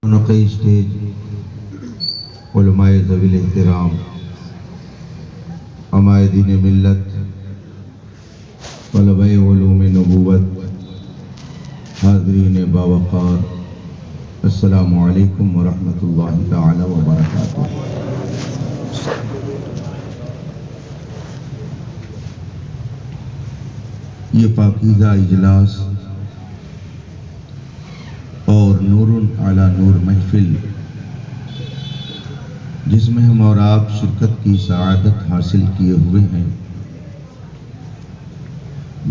Naqi stage علماء ذوی احترام، علماء دین ملت، طلباء علوم نبوت، حاضرین باوقار، السلام علیکم ورحمۃ اللہ تعالی وبرکاتہ۔ یہ پاکیزہ اجلاس اور نور علی نور محفل، جس میں ہم اور آپ شرکت کی سعادت حاصل کیے ہوئے ہیں،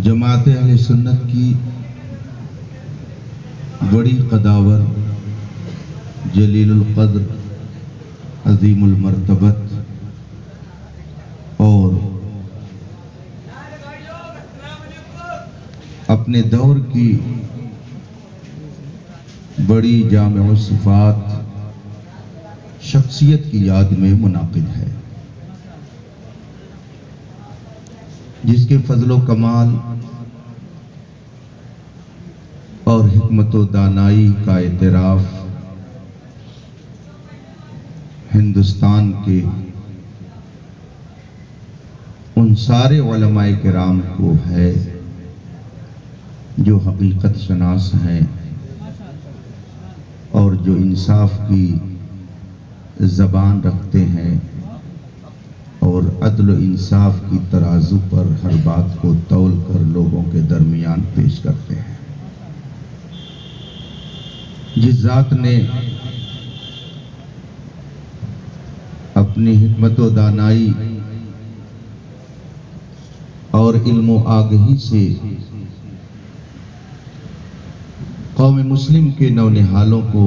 جماعت اہل سنت کی بڑی قداور، جلیل القدر، عظیم المرتبت اور اپنے دور کی بڑی جامع صفات شخصیت کی یاد میں منعقد ہے، جس کے فضل و کمال اور حکمت و دانائی کا اعتراف ہندوستان کے ان سارے علماء کرام کو ہے جو حقیقت شناس ہیں اور جو انصاف کی زبان رکھتے ہیں اور عدل و انصاف کی ترازو پر ہر بات کو تول کر لوگوں کے درمیان پیش کرتے ہیں۔ جس ذات نے اپنی حکمت و دانائی اور علم و آگہی سے قوم مسلم کے نونہالوں کو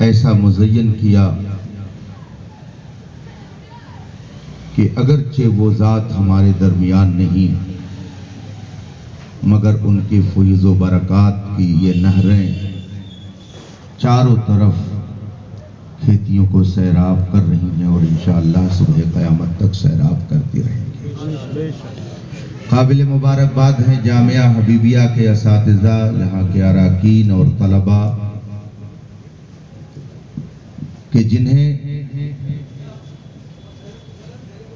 ایسا مزین کیا کہ اگرچہ وہ ذات ہمارے درمیان نہیں، مگر ان کے فیض و برکات کی یہ نہریں چاروں طرف کھیتیوں کو سیراب کر رہی ہیں اور انشاءاللہ صبح قیامت تک سیراب کرتی رہیں گی۔ قابل مبارکباد ہیں جامعہ حبیبیہ کے اساتذہ، یہاں کے اراکین اور طلباء کہ جنہیں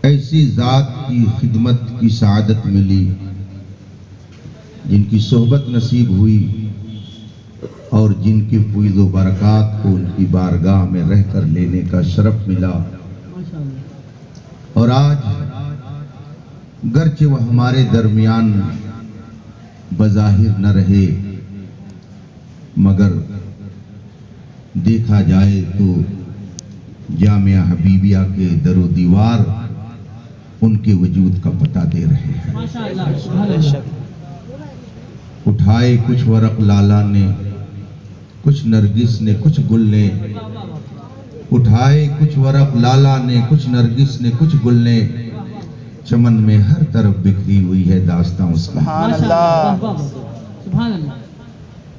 ایسی ذات کی خدمت کی سعادت ملی، جن کی صحبت نصیب ہوئی اور جن کی فیض و برکات کو ان کی بارگاہ میں رہ کر لینے کا شرف ملا، اور آج گرچہ وہ ہمارے درمیان بظاہر نہ رہے، مگر دیکھا جائے تو جامعہ حبیبیہ کے در و دیوار ان کے وجود کا پتہ دے رہے ہیں۔ اٹھائے کچھ ورق لالا نے، کچھ نرگس نے، کچھ گل نے، اٹھائے کچھ ورق لالا نے، کچھ نرگس نے، کچھ گل نے، چمن میں ہر طرف بکھری ہوئی ہے داستاں اس کی۔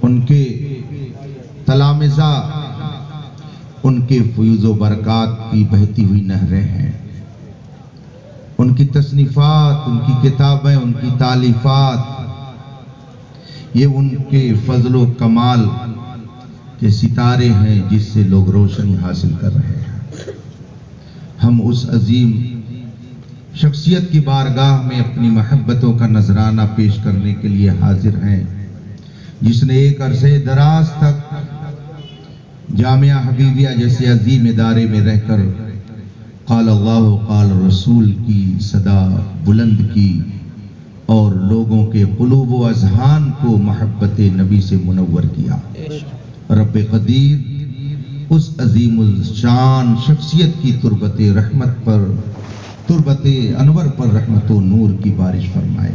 ان کے تلامذہ، ان کے فیض و برکات کی بہتی ہوئی نہریں ہیں، ان کی تصنیفات، ان کی کتابیں، ان کی تالیفات، یہ ان کے فضل و کمال کے ستارے ہیں جس سے لوگ روشنی حاصل کر رہے ہیں۔ ہم اس عظیم شخصیت کی بارگاہ میں اپنی محبتوں کا نذرانہ پیش کرنے کے لیے حاضر ہیں، جس نے ایک عرصے دراز تک جامعہ حبیبیہ جیسے عظیم ادارے میں رہ کر قال اللہ قال رسول کی صدا بلند کی اور لوگوں کے قلوب و اذہان کو محبت نبی سے منور کیا۔ رب قدیر اس عظیم الشان شخصیت کی تربت رحمت پر، تربت انور پر رحمت و نور کی بارش فرمائے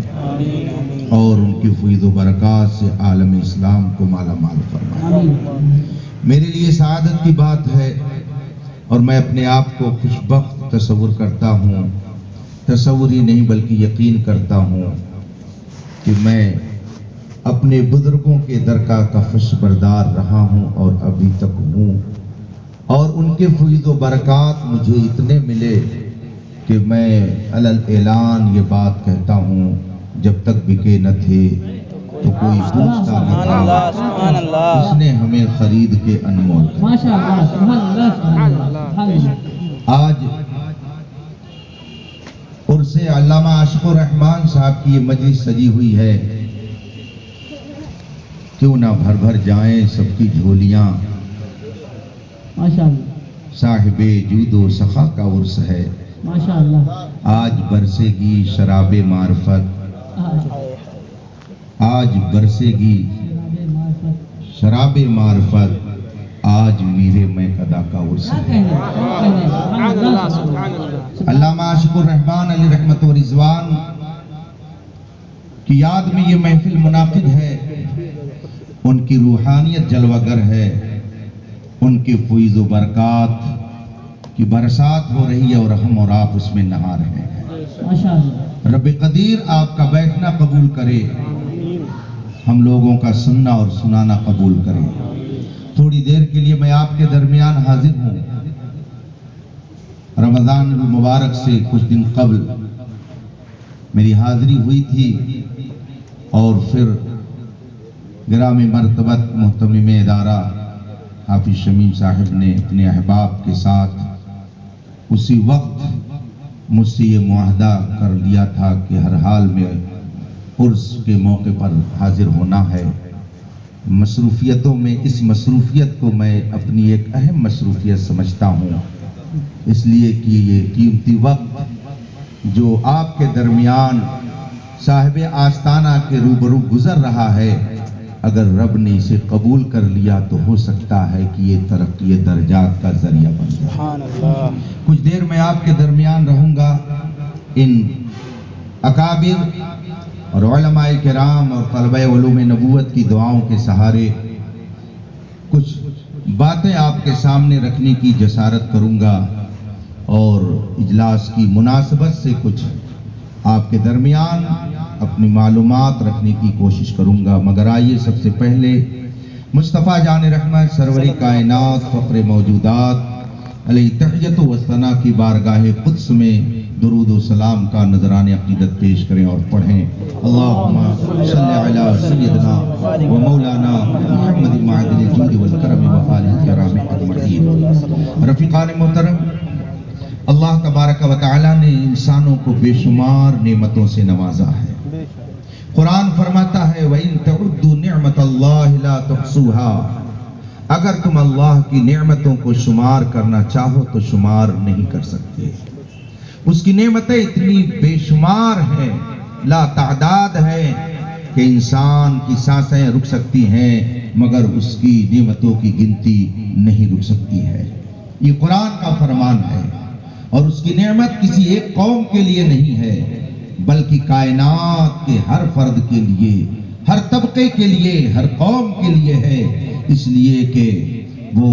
اور ان کی فیض و برکات سے عالم اسلام کو مالا مال فرمائے۔ میرے لیے سعادت کی بات ہے اور میں اپنے آپ کو خوش بخت تصور کرتا ہوں، تصور ہی نہیں بلکہ یقین کرتا ہوں کہ میں اپنے بزرگوں کے درگاہ کا فرش بردار رہا ہوں اور ابھی تک ہوں، اور ان کے فیض و برکات مجھے اتنے ملے کہ میں علل اعلان یہ بات کہتا ہوں، جب تک بکے نہ تھے تو کوئی پوچھتا نہ تھا، اس نے ہمیں خرید کے انمول آج عرس علامہ عاشق الرحمان صاحب کی یہ مجلس سجی ہوئی ہے، کیوں نہ بھر بھر جائیں سب کی جھولیاں، صاحب جود و سخا کا عرس ہے، آج برسے گی شراب معرفت، آج برسے گی شراب معرفت، آج میرے میں قدا کا عرس ہے۔ علامہ عاشق الرحمان علیہ رحمت و رضوان کی یاد میں یہ محفل منعقد ہے، ان کی روحانیت جلوہ گر ہے، ان کے فیض و برکات کی برسات ہو رہی ہے اور ہم اور آپ اس میں نہا رہے ہیں۔ رب قدیر آپ کا بیٹھنا قبول کرے، ہم لوگوں کا سننا اور سنانا قبول کرے۔ تھوڑی دیر کے لیے میں آپ کے درمیان حاضر ہوں۔ رمضان المبارک سے کچھ دن قبل میری حاضری ہوئی تھی اور پھر گرامی مرتبت محتمم ادارہ حافظ شمیم صاحب نے اپنے احباب کے ساتھ اسی وقت مجھ سے یہ معاہدہ کر لیا تھا کہ ہر حال میں عرس کے موقع پر حاضر ہونا ہے۔ مصروفیتوں میں اس مصروفیت کو میں اپنی ایک اہم مصروفیت سمجھتا ہوں، اس لیے کہ یہ قیمتی وقت جو آپ کے درمیان صاحب آستانہ کے روبرو گزر رہا ہے، اگر رب نے اسے قبول کر لیا تو ہو سکتا ہے کہ یہ ترقی درجات کا ذریعہ بن جائے۔ کچھ دیر میں آپ کے درمیان رہوں گا، ان اکابر اور علماء کرام اور طلبہ علوم نبوت کی دعاؤں کے سہارے کچھ باتیں آپ کے سامنے رکھنے کی جسارت کروں گا اور اجلاس کی مناسبت سے کچھ آپ کے درمیان اپنی معلومات رکھنے کی کوشش کروں گا۔ مگر آئیے سب سے پہلے مصطفیٰ جان رحمت سروری کائنات فخر موجودات علیہ تحیت و ثنا کی بارگاہ قدس میں درود و سلام کا نذران عقیدت پیش کریں اور پڑھیں۔ اللہم صلی علی سیدنا و مولانا محمد معدن الجود والکرم و آلہ الکرام اجمعین۔ رفیقان محترم، اللہ تبارک و تعالی نے انسانوں کو بے شمار نعمتوں سے نوازا ہے۔ قرآن فرماتا ہے وَإِن تَعُدُّوا نِعْمَةَ اللَّهِ لَا تُحْصُوهَا، اگر تم اللہ کی نعمتوں کو شمار کرنا چاہو تو شمار نہیں کر سکتے۔ اس کی نعمتیں اتنی بے شمار ہیں، لا تعداد ہے کہ انسان کی سانسیں رک سکتی ہیں مگر اس کی نعمتوں کی گنتی نہیں رک سکتی ہے۔ یہ قرآن کا فرمان ہے، اور اس کی نعمت کسی ایک قوم کے لیے نہیں ہے بلکہ کائنات کے ہر فرد کے لیے، ہر طبقے کے لیے، ہر قوم کے لیے ہے، اس لیے کہ وہ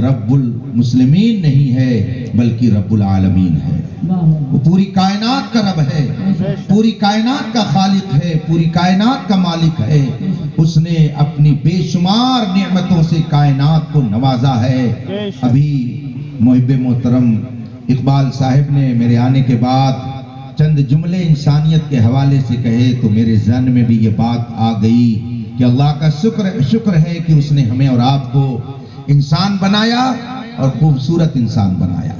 رب المسلمین نہیں ہے بلکہ رب العالمین ہے۔ وہ پوری کائنات کا رب ہے، پوری کائنات کا خالق ہے، پوری کائنات کا مالک ہے۔ اس نے اپنی بے شمار نعمتوں سے کائنات کو نوازا ہے۔ ابھی محب محترم اقبال صاحب نے میرے آنے کے بعد چند جملے انسانیت کے حوالے سے کہے تو میرے ذہن میں بھی یہ بات آ گئی کہ اللہ کا شکر ہے کہ اس نے ہمیں اور آپ کو انسان بنایا اور خوبصورت انسان بنایا۔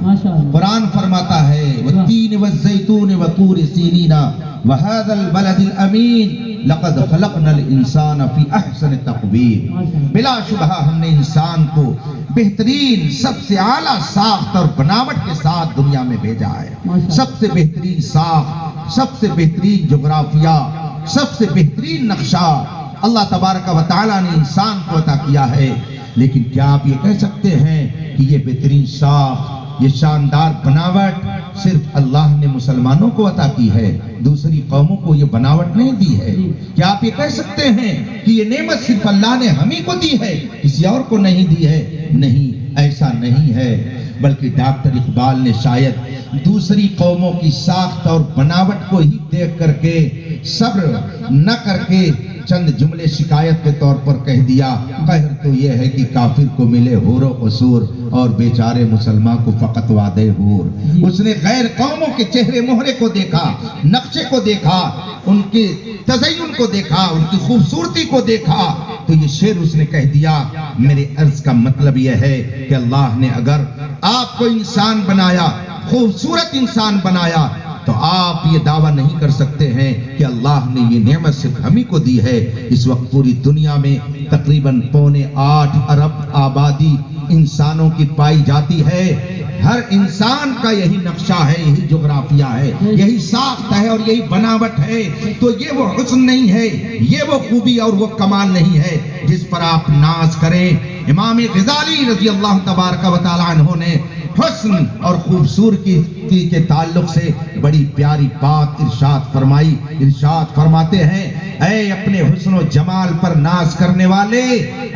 قرآن فرماتا ہے وَالتِّينِ وَالزَّيْتُونِ وَطُورِ سِينِينَ وَهَذَا الْبَلَدِ الْأَمِينَ لَقَدْ خَلَقْنَا الْإِنسَانَ فِي أَحْسَنِ تَقْوِيمٍ، بلا شبہ ہم نے انسان کو بہترین سب سے اعلیٰ ساخت اور بناوٹ کے ساتھ دنیا میں بھیجا ہے۔ سب سے بہترین ساخت، سب سے بہترین جغرافیہ، سب سے بہترین نقشہ اللہ تبارک و تعالیٰ نے انسان کو عطا کیا ہے۔ لیکن کیا آپ یہ کہہ سکتے ہیں کہ یہ بہترین ساخت، یہ شاندار بناوٹ صرف اللہ نے مسلمانوں کو عطا کی ہے، دوسری قوموں کو یہ بناوٹ نہیں دی ہے؟ کیا آپ یہ کہہ سکتے ہیں کہ یہ نعمت صرف اللہ نے ہم ہی کو دی ہے، کسی اور کو نہیں دی ہے؟ نہیں، ایسا نہیں ہے، بلکہ ڈاکٹر اقبال نے شاید دوسری قوموں کی ساخت اور بناوٹ کو ہی دیکھ کر کے صبر نہ کر کے چند جملے شکایت کے طور پر کہہ دیا، قہر تو یہ ہے کہ کافر کو ملے حور و قصور اور بیچارے مسلمان کو فقط وعدے حور۔ اس نے غیر قوموں کے چہرے مہرے کو دیکھا، نقشے کو دیکھا، ان کے تزین کو دیکھا، ان کی خوبصورتی کو دیکھا، تو یہ شعر اس نے کہہ دیا۔ میرے عرض کا مطلب یہ ہے کہ اللہ نے اگر آپ کو انسان بنایا، خوبصورت انسان بنایا، تو آپ یہ دعویٰ نہیں کر سکتے ہیں کہ اللہ نے یہ نعمت صرف ہم ہی کو دی ہے۔ اس وقت پوری دنیا میں تقریباً 8.25 ارب آبادی انسانوں کی پائی جاتی ہے۔ ہر انسان کا یہی نقشہ ہے، یہی جغرافیہ ہے، یہی ساخت ہے اور یہی بناوٹ ہے۔ تو یہ وہ حسن نہیں ہے، یہ وہ خوبی اور وہ کمال نہیں ہے جس پر آپ ناز کریں۔ امام غزالی رضی اللہ تبارک و تعالی عنہ نے حسن اور خوبصورتی کے تعلق سے بڑی پیاری بات ارشاد فرمائی۔ ارشاد فرماتے ہیں، اے اپنے حسن و جمال پر ناز کرنے والے،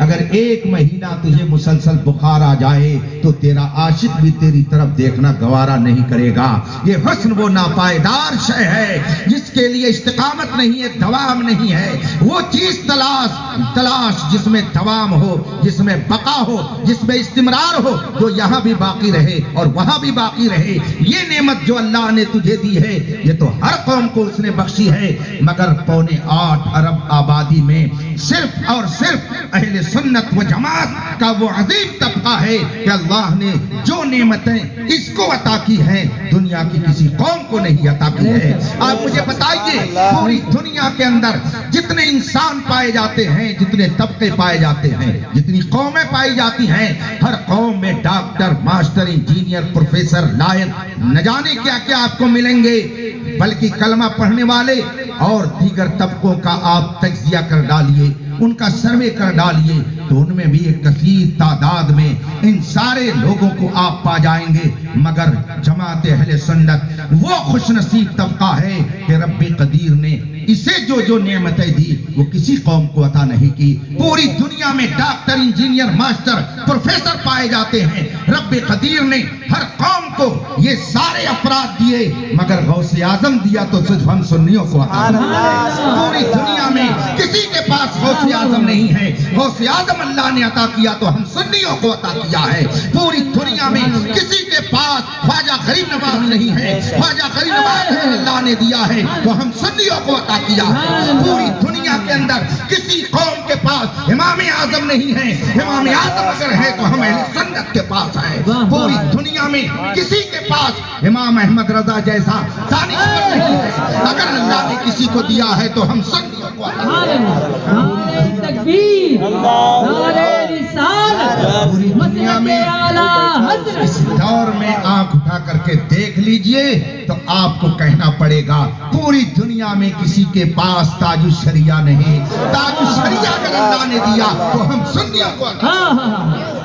اگر 1 مہینہ تجھے مسلسل بخار آ جائے تو تیرا عاشق بھی تیری طرف دیکھنا گوارا نہیں کرے گا۔ یہ حسن وہ ناپائیدار شے ہے جس کے لیے استقامت نہیں ہے، دوام نہیں ہے۔ وہ چیز تلاش جس میں دوام ہو، جس میں بقا ہو، جس میں استمرار ہو، جو یہاں بھی باقی رہے اور وہاں بھی باقی رہے۔ یہ نعمت جو اللہ نے تجھے دی ہے، یہ تو ہر قوم کو اس نے بخشی ہے، مگر 8.25 ارب آبادی میں صرف اور صرف اہل سنت و جماعت کا وہ عظیم طبقہ ہے کہ اللہ نے جو نعمتیں اس کو عطا کی ہیں دنیا کی کسی قوم کو نہیں عطا کی ہے۔ آپ مجھے بتائیے، پوری دنیا کے اندر جتنے انسان پائے جاتے ہیں، جتنے طبقے پائے جاتے ہیں، جتنی قومیں پائی جاتی ہیں، ہر قوم میں doctor, master, engineer, professor, lawyer, نہ جانے کیا کیا آپ کو ملیں گے، بلکہ کلمہ پڑھنے والے اور دیگر طبقوں کا آپ تجزیہ کر ڈالیے، ان کا سروے کر ڈالیے، تو ان میں بھی ایک کثیر تعداد میں ان سارے لوگوں کو آپ پا جائیں گے، مگر جماعت اہل سنت وہ خوش نصیب طبقہ ہے کہ رب قدیر نے اسے جو نعمتیں دی وہ کسی قوم کو عطا نہیں کی۔ پوری دنیا میں ڈاکٹر، انجینئر، ماسٹر، پروفیسر پائے جاتے ہیں، رب قدیر نے ہر قوم کو یہ سارے افراد دیے، مگر غوث اعظم دیا تو صرف ہم سنیوں کو عطا کیا۔ پوری دنیا میں کسی کے پاس غوث اعظم نہیں ہے، غوث اعظم اللہ نے عطا کیا تو ہم سنیوں کو عطا کیا ہے۔ پوری دنیا میں کسی کے پاس خواجہ غریب نواز نہیں ہے، خواجہ غریب نواز اللہ نے دیا ہے تو ہم سنیوں کو عطا کیا ہے۔ پوری دنیا کے اندر کسی قوم کے پاس امام اعظم نہیں ہے، امام اعظم اگر ہے تو ہم اہل سنت کے پاس ہے۔ پوری دنیا میں کسی کے پاس امام احمد رضا جیسا ثانی نمبر نہیں ہے، اگر اللہ نے کسی کو دیا ہے تو ہم سنیوں کو عطا کیا۔ پوری دنیا میں اس دور میں آنکھ اٹھا کر کے دیکھ لیجئے تو آپ کو کہنا پڑے گا پوری دنیا میں کسی کے پاس تاج الشریعہ نہیں۔ تاج الشریعہ اگر اللہ نے دیا تو ہم سنیوں کو عطا کیا۔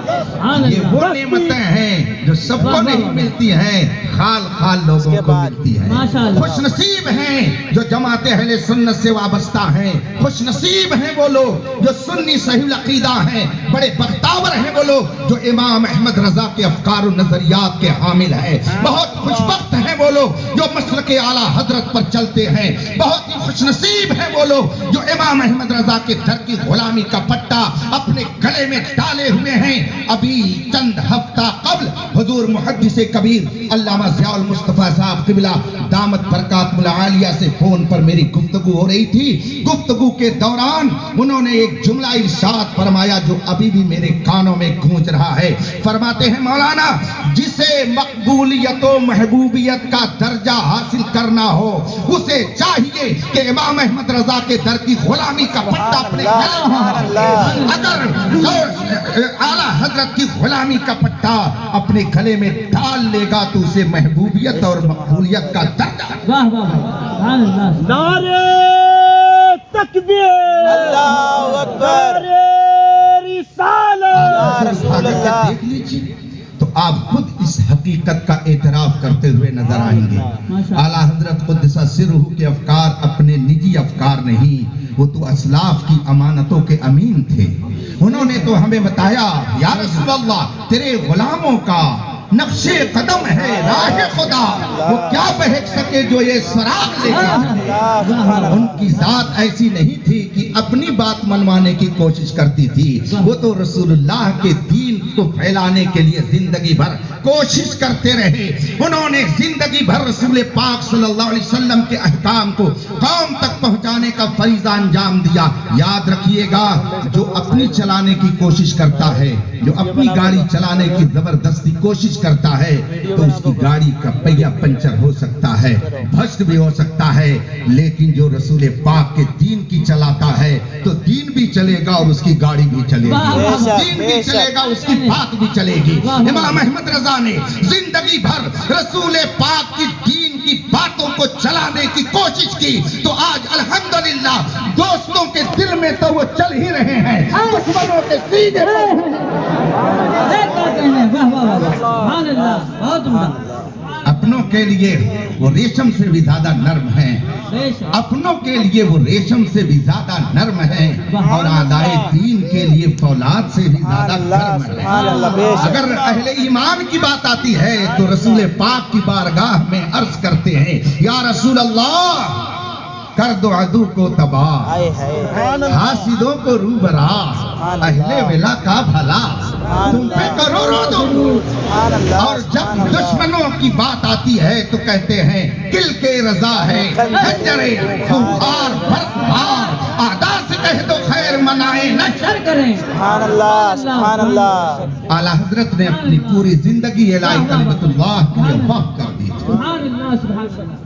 یہ وہ نعمتیں ہیں جو سب کو نہیں ملتی ہیں، خال خال لوگوں کو ملتی ہیں۔ خوش نصیب ہیں جو جماعت اہل سنت سے وابستہ ہیں، خوش نصیب ہیں وہ لوگ جو سنی صحیح العقیدہ ہیں، بڑے بختاور ہیں وہ لوگ جو امام احمد رضا کے افکار و نظریات کے حامل ہیں، بہت خوش بخت ہیں وہ لوگ جو مسلک اعلیٰ حضرت پر چلتے ہیں، بہت ہی خوش نصیب ہیں وہ لوگ جو امام احمد رضا کے در کی غلامی کا پٹا اپنے گلے میں ڈالے ہوئے ہیں۔ ابھی چند ہفتہ قبل حضور محدث کبیر علامہ ضیاء المصطفیٰ صاحب قبلہ دامت برکات العالیہ سے فون پر میری گفتگو ہو رہی تھی۔ گفتگو کے دوران انہوں نے ایک جملہ ارشاد فرمایا جو ابھی بھی میرے کانوں میں گونج رہا ہے۔ فرماتے ہیں، مولانا جسے مقبولیت و محبوبیت کا درجہ حاصل کرنا ہو اسے چاہیے کہ امام احمد رضا کے در کی غلامی کا پٹا اپنے گلے میں، اگر اعلیٰ حضرت کی غلامی کا پٹا اپنے گلے میں ڈال لے گا تو اسے محبوبیت اور مقبولیت کا درجہ۔ نعرہ تکبیر، اللہ اکبر، رسالت دیکھ لیجیے تو آپ خود اس حقیقت کا اعتراف کرتے ہوئے نظر آئیں گے۔ اعلیٰ حضرت قدس سرہ کے افکار اپنے نجی افکار نہیں، وہ تو اسلاف کی امانتوں کے امین تھے۔ انہوں نے تو ہمیں بتایا، یا رسول اللہ تیرے غلاموں کا نقش قدم ہے راہ خدا، وہ کیا بہک سکے جو یہ سراغ لے کے۔ ان کی ذات ایسی نہیں تھی کہ اپنی بات منوانے کی کوشش کرتی تھی، وہ تو رسول اللہ کے دین کو پھیلانے کے لیے زندگی بھر کوشش کرتے رہے۔ انہوں نے زندگی بھر رسول پاک صلی اللہ علیہ وسلم کے احکام کو قوم تک پہنچانے کا فریضہ انجام دیا۔ یاد رکھیے گا، جو اپنی چلانے کی کوشش کرتا ہے، جو اپنی گاڑی چلانے کی زبردستی کوشش کرتا ہے، تو اس کی گاڑی کا پہیہ پنچر ہو سکتا ہے، بھسٹ بھی ہو سکتا ہے، لیکن جو رسول پاک کے دین کی چلاتا ہے تو دین بھی چلے گا اور اس کی گاڑی بھی چلے گی، دین بھی چلے گا، اس کی بات بھی چلے گی۔ امام احمد رضا نے زندگی بھر رسول پاک کی دین کی باتوں کو چلانے کی کوشش کی، تو آج الحمدللہ دوستوں کے دل میں تو وہ چل ہی رہے ہیں، دشمنوں کے سینے اپنوں کے لیے وہ ریشم سے بھی زیادہ نرم ہیں، اپنوں کے لیے وہ ریشم سے بھی زیادہ نرم ہیں، اور اعدائے دین کے لیے فولاد سے بھی زیادہ نرم ہیں۔ اگر اہل ایمان کی بات آتی ہے تو رسول پاک کی بارگاہ میں عرض کرتے ہیں، یا رسول اللہ کر دو عدو کو تباہ، حاسدوں کو روبراہ، اہل ولا کا بھلا تم پہ کرو رو۔ اور جب دشمنوں کی بات آتی ہے تو کہتے ہیں کل کے رضا ہے خنجرے خونخوار برفبار، اعداء سے کہہ دو خیر منائے نہ شر کریں۔ سبحان اللہ سبحان اللہ۔ اعلیٰ حضرت نے اپنی پوری زندگی الہی کلمت اللہ کے لیے وقف کر دی تھی۔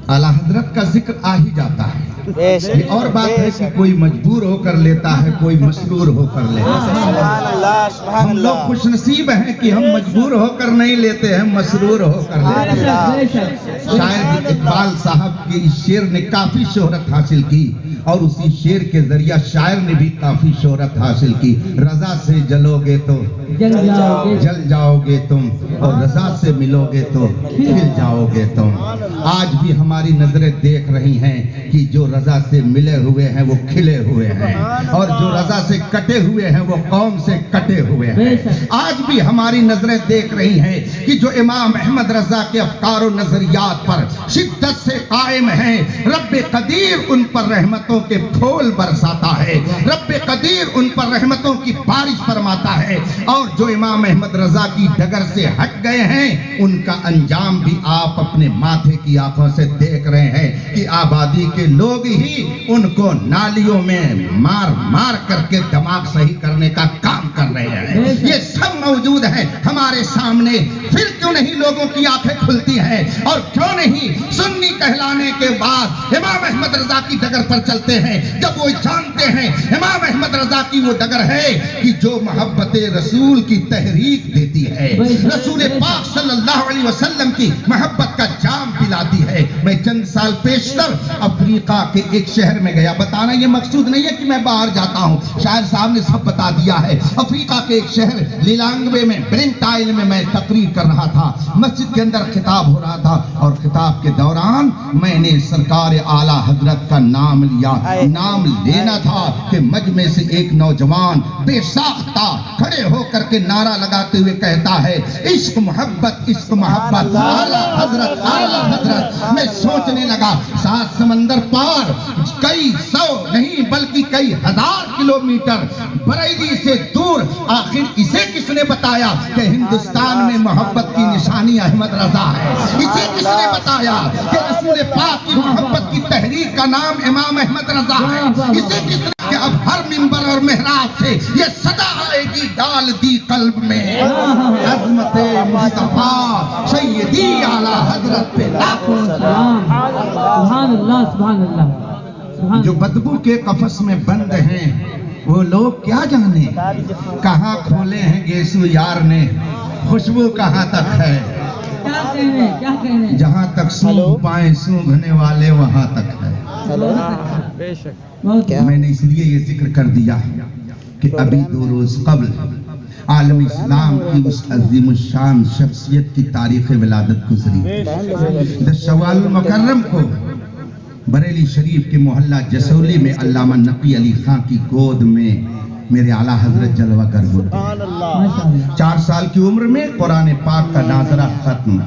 اعلیٰ حضرت کا ذکر آ ہی جاتا ہے، یہ اور بات ہے کہ کوئی مجبور ہو کر لیتا ہے، کوئی مسرور ہو کر لیتا ہے۔ سبحان اللہ سبحان ہم لوگ اللہ۔ خوش نصیب ہیں کہ ہم مجبور ہو کر نہیں لیتے ہیں، مسرور ہو کر لیتے ہیں۔ شاعر اقبال صاحب کے اس شعر نے کافی شہرت حاصل کی، اور اسی شعر کے ذریعہ شاعر نے بھی کافی شہرت حاصل کی۔ رضا سے جلو گے تو جل جاؤ گے تم، اور رضا سے ملو گے تو کھل جاؤ گے تم۔ آج بھی ہماری نظریں دیکھ رہی ہیں کہ جو رضا سے ملے ہوئے ہیں وہ کھلے ہوئے ہیں، اور جو رضا سے کٹے ہوئے ہیں وہ قوم سے کٹے ہوئے ہیں۔ آج بھی ہماری نظریں دیکھ رہی ہیں کہ جو امام احمد رضا کے افکار و نظریات پر شدت سے قائم ہیں، رب قدیر ان پر رحمتوں کے پھول برساتا ہے، رب قدیر ان پر رحمتوں کی بارش فرماتا ہے، اور جو امام احمد رضا کی ڈگر سے ہٹ گئے ہیں ان کا انجام بھی آپ اپنے ماتھے کی آنکھوں سے دیکھ رہے ہیں کہ آبادی کے لوگ ہی ان کو نالیوں میں مار مار کر کے دماغ صحیح کرنے کا کام کر رہے ہیں۔ یہ سب موجود ہے ہمارے سامنے، پھر کیوں نہیں لوگوں کی آنکھیں کھلتی ہیں، اور کیوں نہیں سنی کہلانے کے بعد امام احمد رضا کی ڈگر پر چلتے ہیں، جب وہ جانتے ہیں امام احمد رضا کی وہ ڈگر ہے کہ جو محبت رسول کی تحریک دیتی ہے، رسول پاک صلی اللہ علیہ وسلم کی محبت کا جام پلاتی ہے۔ میں چند سال پیشتر افریقہ کے ایک شہر میں گیا، بتانا یہ مقصود نہیں ہے کہ میں باہر جاتا ہوں، شاعر صاحب نے سب بتا دیا ہے۔ افریقہ کے ایک شہر لیلانگوے میں برنٹائل میں میں تقریر کر رہا تھا، مسجد کے اندر خطاب ہو رہا تھا، اور خطاب کے دوران میں نے سرکار اعلیٰ حضرت کا نام لیا۔ نام لینا تھا کہ مجمع سے ایک نوجوان بے ساختہ کھڑے ہو کر کے نعرہ لگاتے ہوئے کہتا ہے عشق محبت عشق محبت اعلیٰ حضرت اعلیٰ حضرت۔ میں سوچنے لگا 7 سمندر پار، کئی سو نہیں بلکہ کئی ہزار کلومیٹر بریلی سے دور، آخر اسے کس نے بتایا کہ ہندوستان میں محبت کی نشانی احمد رضا ہے؟ اسے کس نے بتایا کہ رسول پاک کی محبت کی تحریک کا نام امام احمد رضا ہے؟ اسے کس نے کہ اب ہر منبر اور محراب سے یہ صدا آئے گی ڈال دی قلب میں عظمت مصطفیٰ سیدی اعلیٰ حضرت پہ لاکھوں سلام۔ سبحان اللہ سبحان اللہ۔ جو بدبو کے قفس میں بند ہیں وہ لوگ کیا جانے، کہاں کھولے ہیں گیسو یار نے، خوشبو کہاں تک ہے، کیا کہنے جہاں تک سونگھ پائیں سونگھنے والے وہاں تک ہے۔ میں نے اس لیے یہ ذکر کر دیا کہ ابھی 2 روز قبل عالم اسلام کی اس عظیم الشان شخصیت کی تاریخ ولادت گزری۔ 10 شوال المکرم کو بریلی شریف کے محلہ جسولی میں علامہ نقی علی خان کی گود میں میرے اعلیٰ حضرت جلوہ گر ہوئے۔ 4 سال کی عمر میں قرآن پاک کا ناظرہ ختم.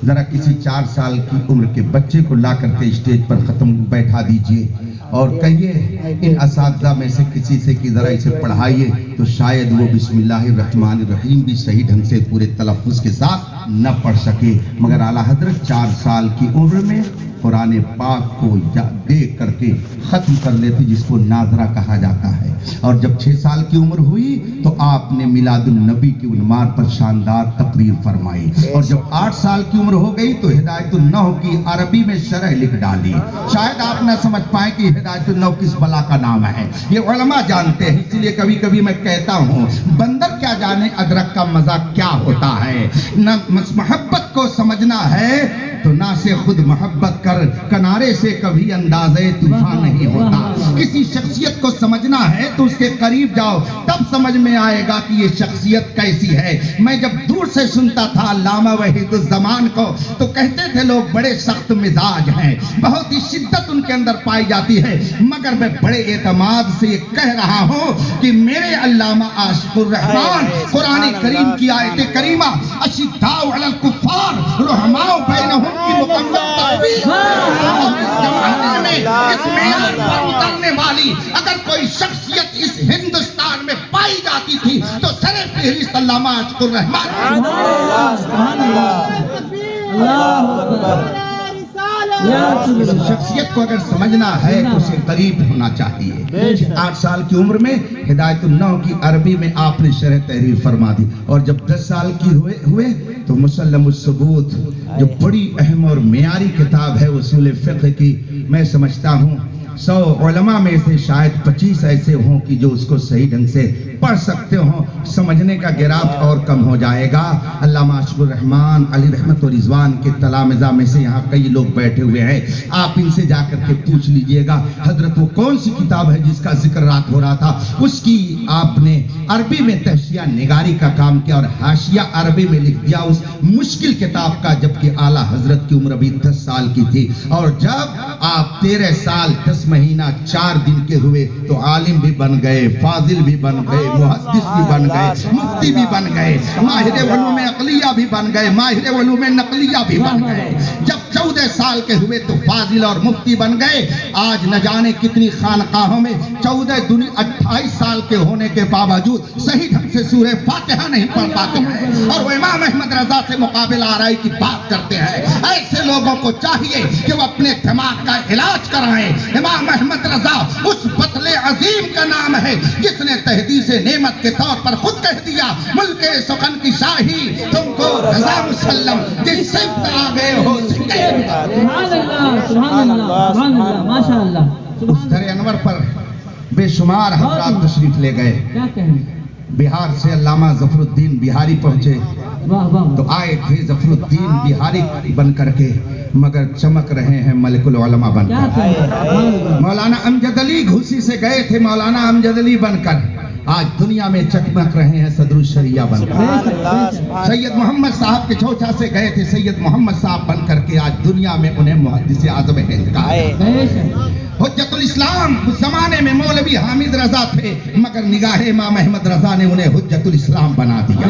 ذرا کسی 4 سال کی عمر کے بچے کو لا کر کے اسٹیج پر ختم بیٹھا دیجئے اور کہیے ان اساتذہ میں سے کسی سے کہ ذرا اسے پڑھائیے، تو شاید وہ بسم اللہ الرحمن الرحیم بھی صحیح ڈھنگ سے پورے تلفظ کے ساتھ نہ پڑھ سکے. مگر اعلیٰ حضرت 4 سال کی عمر میں قرآن پاک کو دیکھ کر کے ختم کر لیتے، جس کو ناظرہ کہا جاتا ہے. اور جب 6 سال کی عمر ہوئی تو آپ نے میلاد النبی کے عنوان پر شاندار تقریر فرمائی. اور جب 8 سال کی عمر ہو گئی تو ہدایت النحو کی عربی میں شرح لکھ ڈالی. شاید آپ نہ سمجھ پائیں کہ ہدایت النحو کس بلا کا نام ہے، یہ علماء جانتے ہیں. اسی لیے کبھی کبھی میں کہتا ہوں بندر کیا جانے ادرک کا مزہ کیا ہوتا ہے. نہ محبت کو سمجھنا ہے تو نہ سے خود محبت کر، کنارے سے کبھی اندازے طوفان نہیں ہوتا. کسی شخصیت کو سمجھنا ہے تو اس کے قریب جاؤ، تب سمجھ میں آئے گا کہ یہ شخصیت کیسی ہے. میں جب دور سے سنتا تھا علامہ وحید الزمان کو تو کہتے تھے لوگ بڑے سخت مزاج ہیں، بہت ہی شدت ان کے اندر پائی جاتی ہے. مگر میں بڑے اعتماد سے یہ کہہ رہا ہوں کہ میرے علامہ عاشق الرحمان قرآن کریم کی آیت کریمہ اشداء علی الکفار رحماء بینہم کی مکمل تطبیق زمانے میں اس معیار پر اترنے والی اگر کوئی شخصیت اس ہندوستان میں پائی جاتی تھی تو سر فہرست علامہ عاشق الرحمان. اس شخصیت کو اگر سمجھنا ہے تو اسے قریب ہونا چاہیے. 8 سال کی عمر میں ہدایت النحو کی عربی میں آپ نے شرح تحریر فرما دی. اور جب 10 سال کی ہوئے تو مسلم الثبوت جو بڑی اہم اور معیاری کتاب ہے اصول فقہ کی، میں سمجھتا ہوں 100 علماء میں سے شاید 25 ایسے ہوں کہ جو اس کو صحیح ڈھنگ سے پڑھ سکتے ہوں. سمجھنے کا گراف اور کم ہو جائے گا. علامہ عاشق الرحمان علی رحمت و رضوان کے تلامذہ میں سے یہاں کئی لوگ بیٹھے ہوئے ہیں، آپ ان سے جا کر کے پوچھ لیجئے گا حضرت وہ کون سی کتاب ہے جس کا ذکر رات ہو رہا تھا، اس کی آپ نے عربی میں تحشیہ نگاری کا کام کیا اور حاشیہ عربی میں لکھ دیا اس مشکل کتاب کا، جبکہ اعلیٰ حضرت کی عمر ابھی 10 سال کی تھی. اور جب آپ 13 سال 10 مہینہ 4 دن کے ہوئے تو عالم بھی بن گئے، فاضل بھی بن گئے، محدث بھی بن گئے، مفتی بھی بن گئے، ماہر علوم عقلیہ بھی بن گئے، ماہر علوم نقلیہ بھی بن گئے. جب 14 سال کے ہوئے تو فاضل اور مفتی بن گئے. آج نہ جانے کتنی خانقاہوں میں 28 سال کے ہونے کے باوجود صحیح ڈھنگ سے سورہ فاتحہ نہیں پڑھ پاتے ہیں اور وہ امام احمد رضا سے مقابلہ آرائی کی بات کرتے ہیں. ایسے لوگوں کو چاہیے کہ وہ اپنے دماغ کا علاج کرائیں. امام احمد رضا اس بطل عظیم کا نام ہے جس نے تحدیث نعمت کے طور پر خود کہہ دیا ملک سخن کی شاہی تم کو رضا مسلم جس سے آگے ہو سکے. سبحان اللہ سبحان اللہ سبحان اللہ ماشاء اللہ. اس در انور پر بے شمار حضرات تشریف لے گئے. کیا کہیں، بہار سے علامہ ظفر الدین بہاری پہنچے واہ واہ. تو آئے تھے ظفر الدین بہاری بن کر کے، مگر چمک رہے ہیں ملک العلماء بن کیا کر. کہیں، مولانا امجد علی گھوسی سے گئے تھے مولانا امجد علی بن کر، آج دنیا میں چکمک رہے ہیں صدر الشریعہ بن کر. سید محمد صاحب کے چھوچا سے گئے تھے سید محمد صاحب بن کر کے، آج دنیا میں انہیں محدث اعظم ہند کہا. حجت الاسلام اس زمانے میں مولوی حامد رضا تھے، مگر نگاہ امام احمد رضا نے انہیں حجت الاسلام بنا دیا.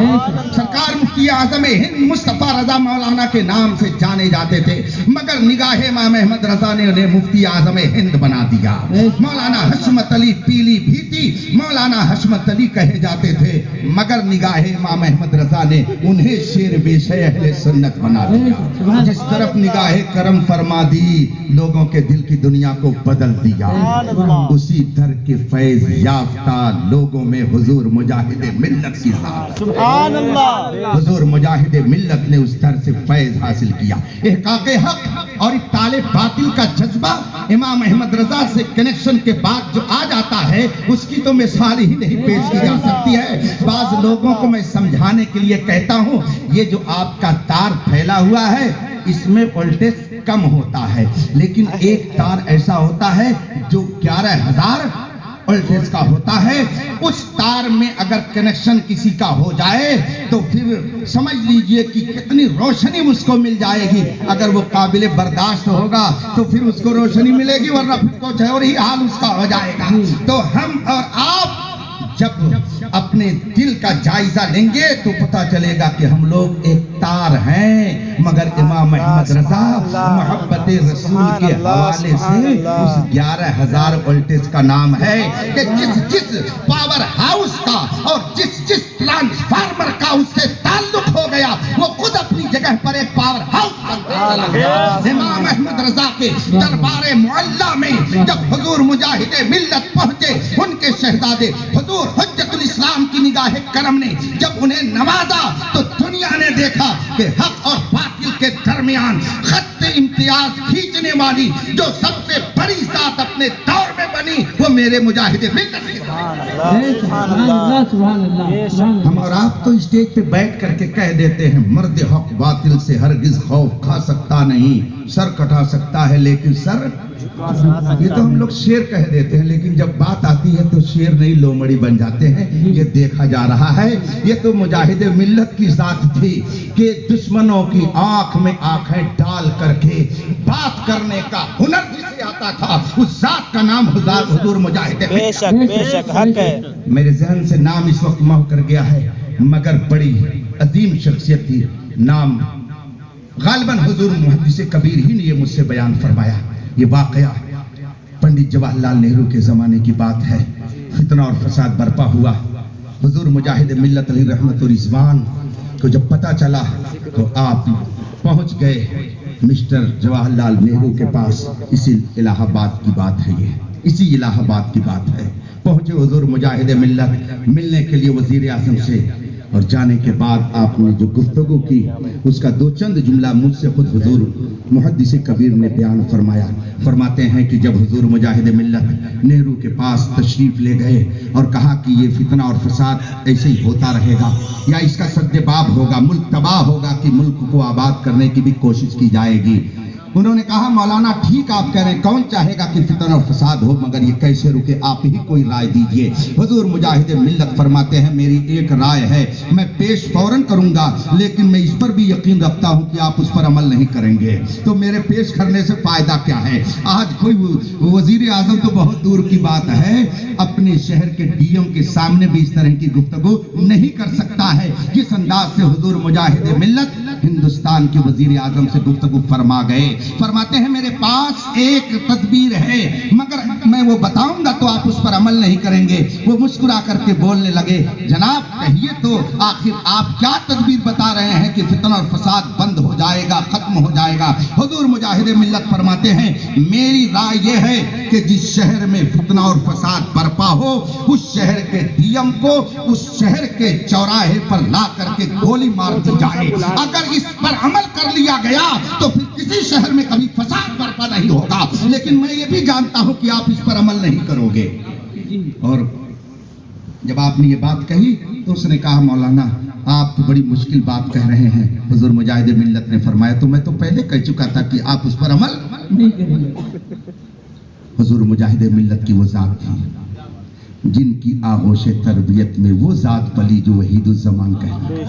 سرکار مفتی اعظم ہند مصطفیٰ رضا مولانا کے نام سے جانے جاتے تھے، مگر نگاہ امام احمد رضا نے انہیں مفتی اعظم ہند بنا دیا. مولانا حشمت علی پیلی بھیتی مولانا حشمت علی کہے جاتے تھے، مگر نگاہ امام احمد رضا نے انہیں شیر بیش اہل سنت بنا دیا. جس طرف نگاہ کرم فرما دی لوگوں کے دل کی دنیا کو بدل دیا. اسی در کے فیض یافتہ لوگوں میں حضور مجاہد ملت کی ذات. سبحان اللہ. حضور مجاہد ملت نے اس در سے فیض حاصل کیا. احقاق حق اور ابطال باطل کا جذبہ امام احمد رضا سے کنیکشن کے بعد جو آ جاتا ہے اس کی تو مثال ہی نہیں پیش کی جا سکتی ہے. بعض لوگوں کو میں سمجھانے کے لیے کہتا ہوں یہ جو آپ کا تار پھیلا ہوا ہے اس میں وولٹیج کم ہوتا ہے، لیکن ایک تار ایسا ہوتا ہے جو 11,000 وولٹیج کا ہوتا ہے. اس تار میں اگر کنیکشن کسی کا ہو جائے تو پھر سمجھ لیجئے کہ کتنی روشنی اس کو مل جائے گی. اگر وہ قابل برداشت ہوگا تو پھر اس کو روشنی ملے گی، ورنہ پھر کچھ اور ہی حال اس کا ہو جائے گا. تو ہم اور آپ جب اپنے دل کا جائزہ لیں گے تو پتہ چلے گا کہ ہم لوگ ایک تار ہیں، مگر امام احمد رضا محبت رسول کے حوالے سے اس 11,000 وولٹیج کا نام ہے کہ جس پاور ہاؤس کا اور جس ٹرانسفارمر کا اس سے تعلق ہو گیا وہ خود اپنی جگہ پر ایک پاور ہاؤس بن گیا۔ امام احمد رضا کے دربار معلیٰ میں جب حضور مجاہد ملت پہنچے، ان کے شہزادے حضور حجت الاسلام کی نگاہ کرم نے جب انہیں نوازا تو دنیا نے دیکھا کہ حق اور باطل کے درمیان خط امتیاز کھینچنے والی جو سب سے بڑی ذات اپنے دور میں بنی وہ میرے مجاہد ملت کی۔ ہم اور آپ تو اسٹیج پہ بیٹھ کر کے کہہ دیتے ہیں مرد حق باطل سے ہرگز خوف کھا سکتا نہیں، سر کٹا سکتا ہے لیکن سر، یہ تو ہم لوگ شیر کہہ دیتے ہیں، لیکن جب بات آتی ہے تو شیر نہیں لومڑی بن جاتے ہیں۔ یہ دیکھا جا رہا ہے، یہ تو مجاہد ملت کی ذات تھی کہ دشمنوں کی آنکھ میں آنکھیں ڈال کر کے بات کرنے کا ہنر جسے آتا تھا، اس ذات کا نام حضور مجاہد بے شک حق ہے۔ میرے ذہن سے نام اس وقت محو کر گیا ہے، مگر بڑی عظیم شخصیت تھی، نام غالباً حضور محدث کبیر ہی نے یہ مجھ سے بیان فرمایا۔ یہ واقعہ پنڈت جواہر لال نہرو کے زمانے کی بات ہے، فتنہ اور فساد برپا ہوا۔ حضور مجاہد ملت علیہ رحمت و رضوان کو جب پتہ چلا تو آپ پہنچ گئے مسٹر جواہر لال نہرو کے پاس۔ اسی الہ آباد کی بات ہے، یہ اسی الہ آباد کی بات ہے۔ پہنچے حضور مجاہد ملت ملنے کے لیے وزیر اعظم سے، اور جانے کے بعد آپ نے جو گفتگو کی اس کا دو چند جملہ مجھ سے خود حضور محدث کبیر نے بیان فرمایا۔ فرماتے ہیں کہ جب حضور مجاہد ملت نہرو کے پاس تشریف لے گئے اور کہا کہ یہ فتنہ اور فساد ایسے ہی ہوتا رہے گا یا اس کا سد باب ہوگا، ملک تباہ ہوگا کہ ملک کو آباد کرنے کی بھی کوشش کی جائے گی، انہوں نے کہا مولانا ٹھیک آپ کہہ رہے ہیں، کون چاہے گا کہ فتنہ اور فساد ہو، مگر یہ کیسے رکے، آپ ہی کوئی رائے دیجئے۔ حضور مجاہد ملت فرماتے ہیں میری ایک رائے ہے، میں پیش فوراً کروں گا لیکن میں اس پر بھی یقین رکھتا ہوں کہ آپ اس پر عمل نہیں کریں گے، تو میرے پیش کرنے سے فائدہ کیا ہے؟ آج کوئی وزیر اعظم تو بہت دور کی بات ہے اپنے شہر کے ڈی ایم کے سامنے بھی اس طرح کی گفتگو نہیں کر سکتا ہے جس انداز سے حضور مجاہد ملت ہندوستان کے وزیر اعظم سے گفتگو فرما گئے۔ فرماتے ہیں میرے پاس ایک تدبیر ہے مگر میں وہ بتاؤں گا تو آپ اس پر عمل نہیں کریں گے۔ وہ مسکرا کر کے بولنے لگے جناب کہیے تو آخر آپ کیا تدبیر بتا رہے ہیں کہ فتنہ اور فساد بند ہو جائے گا، ختم ہو جائے گا؟ حضور مجاہد ملت فرماتے ہیں میری رائے یہ ہے کہ جس شہر میں فتنہ اور فساد برپا ہو اس شہر کے ڈی ایم کو اس شہر کے چوراہے پر لا کر کے گولی مار دی جائے۔ اگر اس پر عمل کر لیا گیا تو پھر کسی شہر میں کبھی فساد برپا نہیں ہوگا، لیکن میں یہ بھی جانتا ہوں کہ آپ اس پر عمل نہیں کرو گے۔ اور جب آپ نے یہ بات کہی تو اس نے کہا مولانا آپ تو بڑی مشکل بات کہہ رہے ہیں۔ حضور مجاہد ملت نے فرمایا تو میں تو پہلے کہہ چکا تھا کہ آپ اس پر عمل نہیں کریں گے۔ حضور مجاہد ملت کی وہ ذات تھی جن کی آغوش تربیت میں وہ ذات پلی جو وحید الزمان کہتے ہیں۔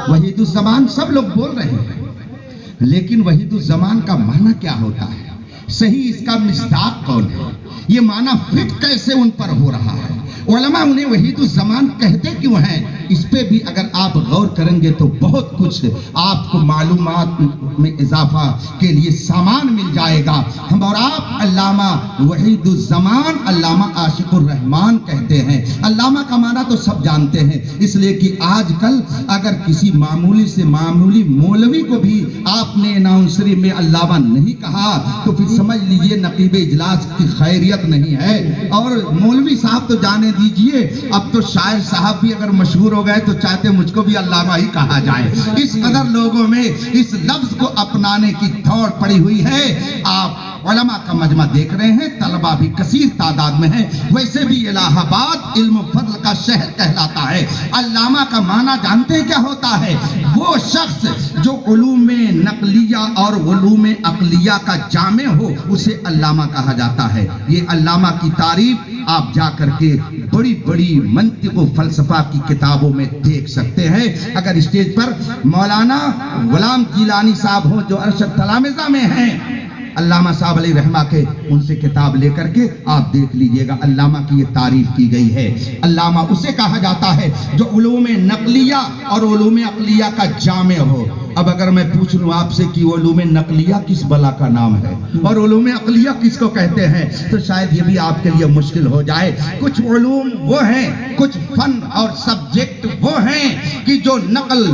وحید الزمان سب لوگ بول رہے ہیں لیکن وحید الزمان کا معنی کیا ہوتا ہے؟ صحیح اس کا مصداق کون ہے؟ یہ معنی فٹ کیسے ان پر ہو رہا ہے؟ علماء انہیں وحید الزمان کہتے کیوں ہیں؟ اس پہ بھی اگر آپ غور کریں گے تو بہت کچھ آپ کو معلومات میں اضافہ کے لیے سامان مل جائے گا۔ ہم اور آپ علامہ وحید الزمان علامہ عاشق الرحمان کہتے ہیں۔ علامہ کا معنی تو سب جانتے ہیں، اس لیے کہ آج کل اگر کسی معمولی سے معمولی مولوی کو بھی آپ نے اناؤنسری میں علامہ نہیں کہا تو پھر سمجھ لیجئے نقیب اجلاس کی خیریت نہیں ہے۔ اور مولوی صاحب تو جانے دیجئے، اب تو شاعر صاحب بھی اگر مشہور ہو گئے تو چاہتے مجھ کو بھی علامہ ہی کہا جائے۔ اس قدر لوگوں میں اس لفظ کو اپنانے کی دوڑ پڑی ہوئی ہے۔ آپ علماء کا مجمع دیکھ رہے ہیں، طلبہ بھی کثیر تعداد میں ہیں۔ ویسے بھی الہ آباد علم و فضل کا شہر کہلاتا ہے۔ علامہ کا معنی جانتے ہیں کیا ہوتا ہے؟ وہ شخص جو علوم نقلیہ اور علوم عقلیہ کا جامع ہو اسے علامہ کہا جاتا ہے۔ یہ علامہ کی تعریف آپ جا کر کے بڑی بڑی منطق و فلسفہ کی کتابوں میں دیکھ سکتے ہیں۔ اگر اسٹیج پر مولانا غلام جیلانی صاحب ہوں جو ارشد تلامذہ میں ہیں علامہ صاحب علیہ رحمہ کے ان سے کتاب لے کر کے آپ دیکھ لیجئے گا، علامہ کی یہ تعریف کی گئی ہے۔ علامہ اسے کہا جاتا ہے جو علوم نقلیہ اور علوم عقلیہ کا جامع ہو۔ اب اگر میں پوچھ لوں آپ سے کہ علوم نقلیہ کس بلا کا نام ہے اور علوم عقلیہ کس کو کہتے ہیں، تو شاید یہ بھی آپ کے لیے مشکل ہو جائے۔ کچھ علوم وہ ہیں، کچھ فن اور سبجیکٹ وہ ہیں کہ جو نقل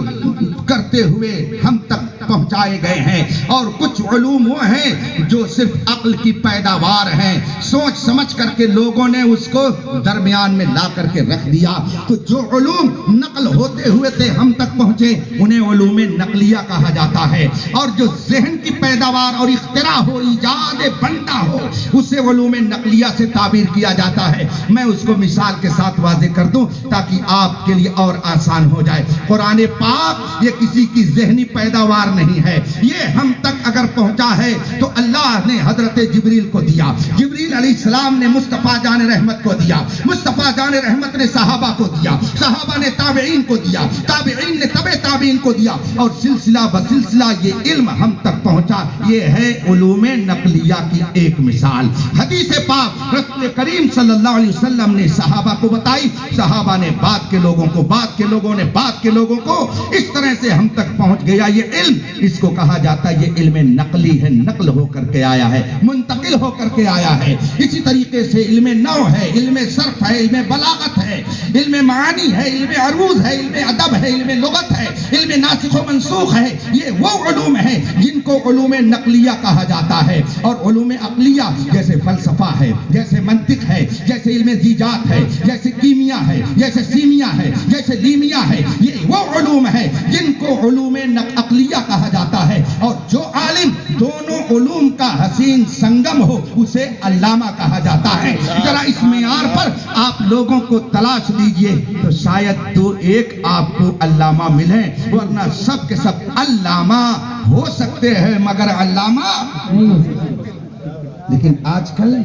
کرتے ہوئے ہم تک پہنچائے گئے ہیں، اور کچھ علوم وہ ہیں جو صرف عقل کی پیداوار ہیں، سوچ سمجھ کر کے لوگوں نے اس کو درمیان میں لا کر کے رکھ دیا۔ تو جو علوم نقل ہوتے ہوئے تھے ہم تک پہنچے انہیں علوم نقلیہ کہا جاتا ہے، اور جو ذہن کی پیداوار اور اختراع ہو، ایجاد بندہ ہو، اسے علوم نقلیہ سے تعبیر کیا جاتا ہے۔ میں اس کو مثال کے ساتھ واضح کر دوں تاکہ آپ کے لیے اور آسان ہو جائے۔ قرآن پاک یہ کسی کی ذہنی پیداوار نہیں ہے، یہ ہم تک اگر پہنچا ہے تو اللہ نے حضرت جبریل کو دیا، جبریل علیہ السلام نے مصطفیٰ جان رحمت کو دیا، مصطفیٰ جان رحمت نے صحابہ کو دیا، صحابہ نے تابعین کو دیا، تابعین نے تبع تابعین کو دیا، اور سلسلہ بسلسلہ یہ علم ہم تک پہنچا۔ یہ ہے علوم نقلیہ کی ایک مثال۔ حدیث پاک رسول کریم صلی اللہ علیہ وسلم نے صحابہ کو بتائی، صحابہ نے بعد کے لوگوں کو، بعد کے لوگوں نے بعد کے لوگوں کو، اس طرح سے ہم تک پہنچ گیا یہ علم۔ اس کو کہا جاتا ہے یہ علم نقلی ہے، نقل ہو کر کے آیا ہے، منتقل ہو کر کے آیا ہے۔ اسی طریقے سے علم نحو ہے، علم صرف ہے، علم بلاغت ہے، علم معانی ہے، علم عروض ہے، علم ادب ہے، علم لغت ہے، علم ناسخ و منسوخ ہے۔ یہ وہ علوم ہیں جن کو علوم نقلیہ کہا جاتا ہے۔ اور علوم عقلیہ جیسے فلسفہ ہے، جیسے منطق ہے، جیسے علم زیجات ہے، جیسے کیمیا ہے، جیسے سیمیا ہے، جیسے لیمیا ہے، یہ وہ علوم ہے جن کو علوم عقلیہ کہا جاتا ہے۔ اور جو عالم دونوں علوم کا حسین سنگم ہو اسے علامہ کہا جاتا ہے۔ ذرا اس معیار پر آپ لوگوں کو تلاش لیجئے تو شاید تو ایک آپ کو علامہ ملے، ورنہ سب کے سب علامہ ہو سکتے ہیں مگر علامہ نہیں ہو سکتا۔ لیکن آج کل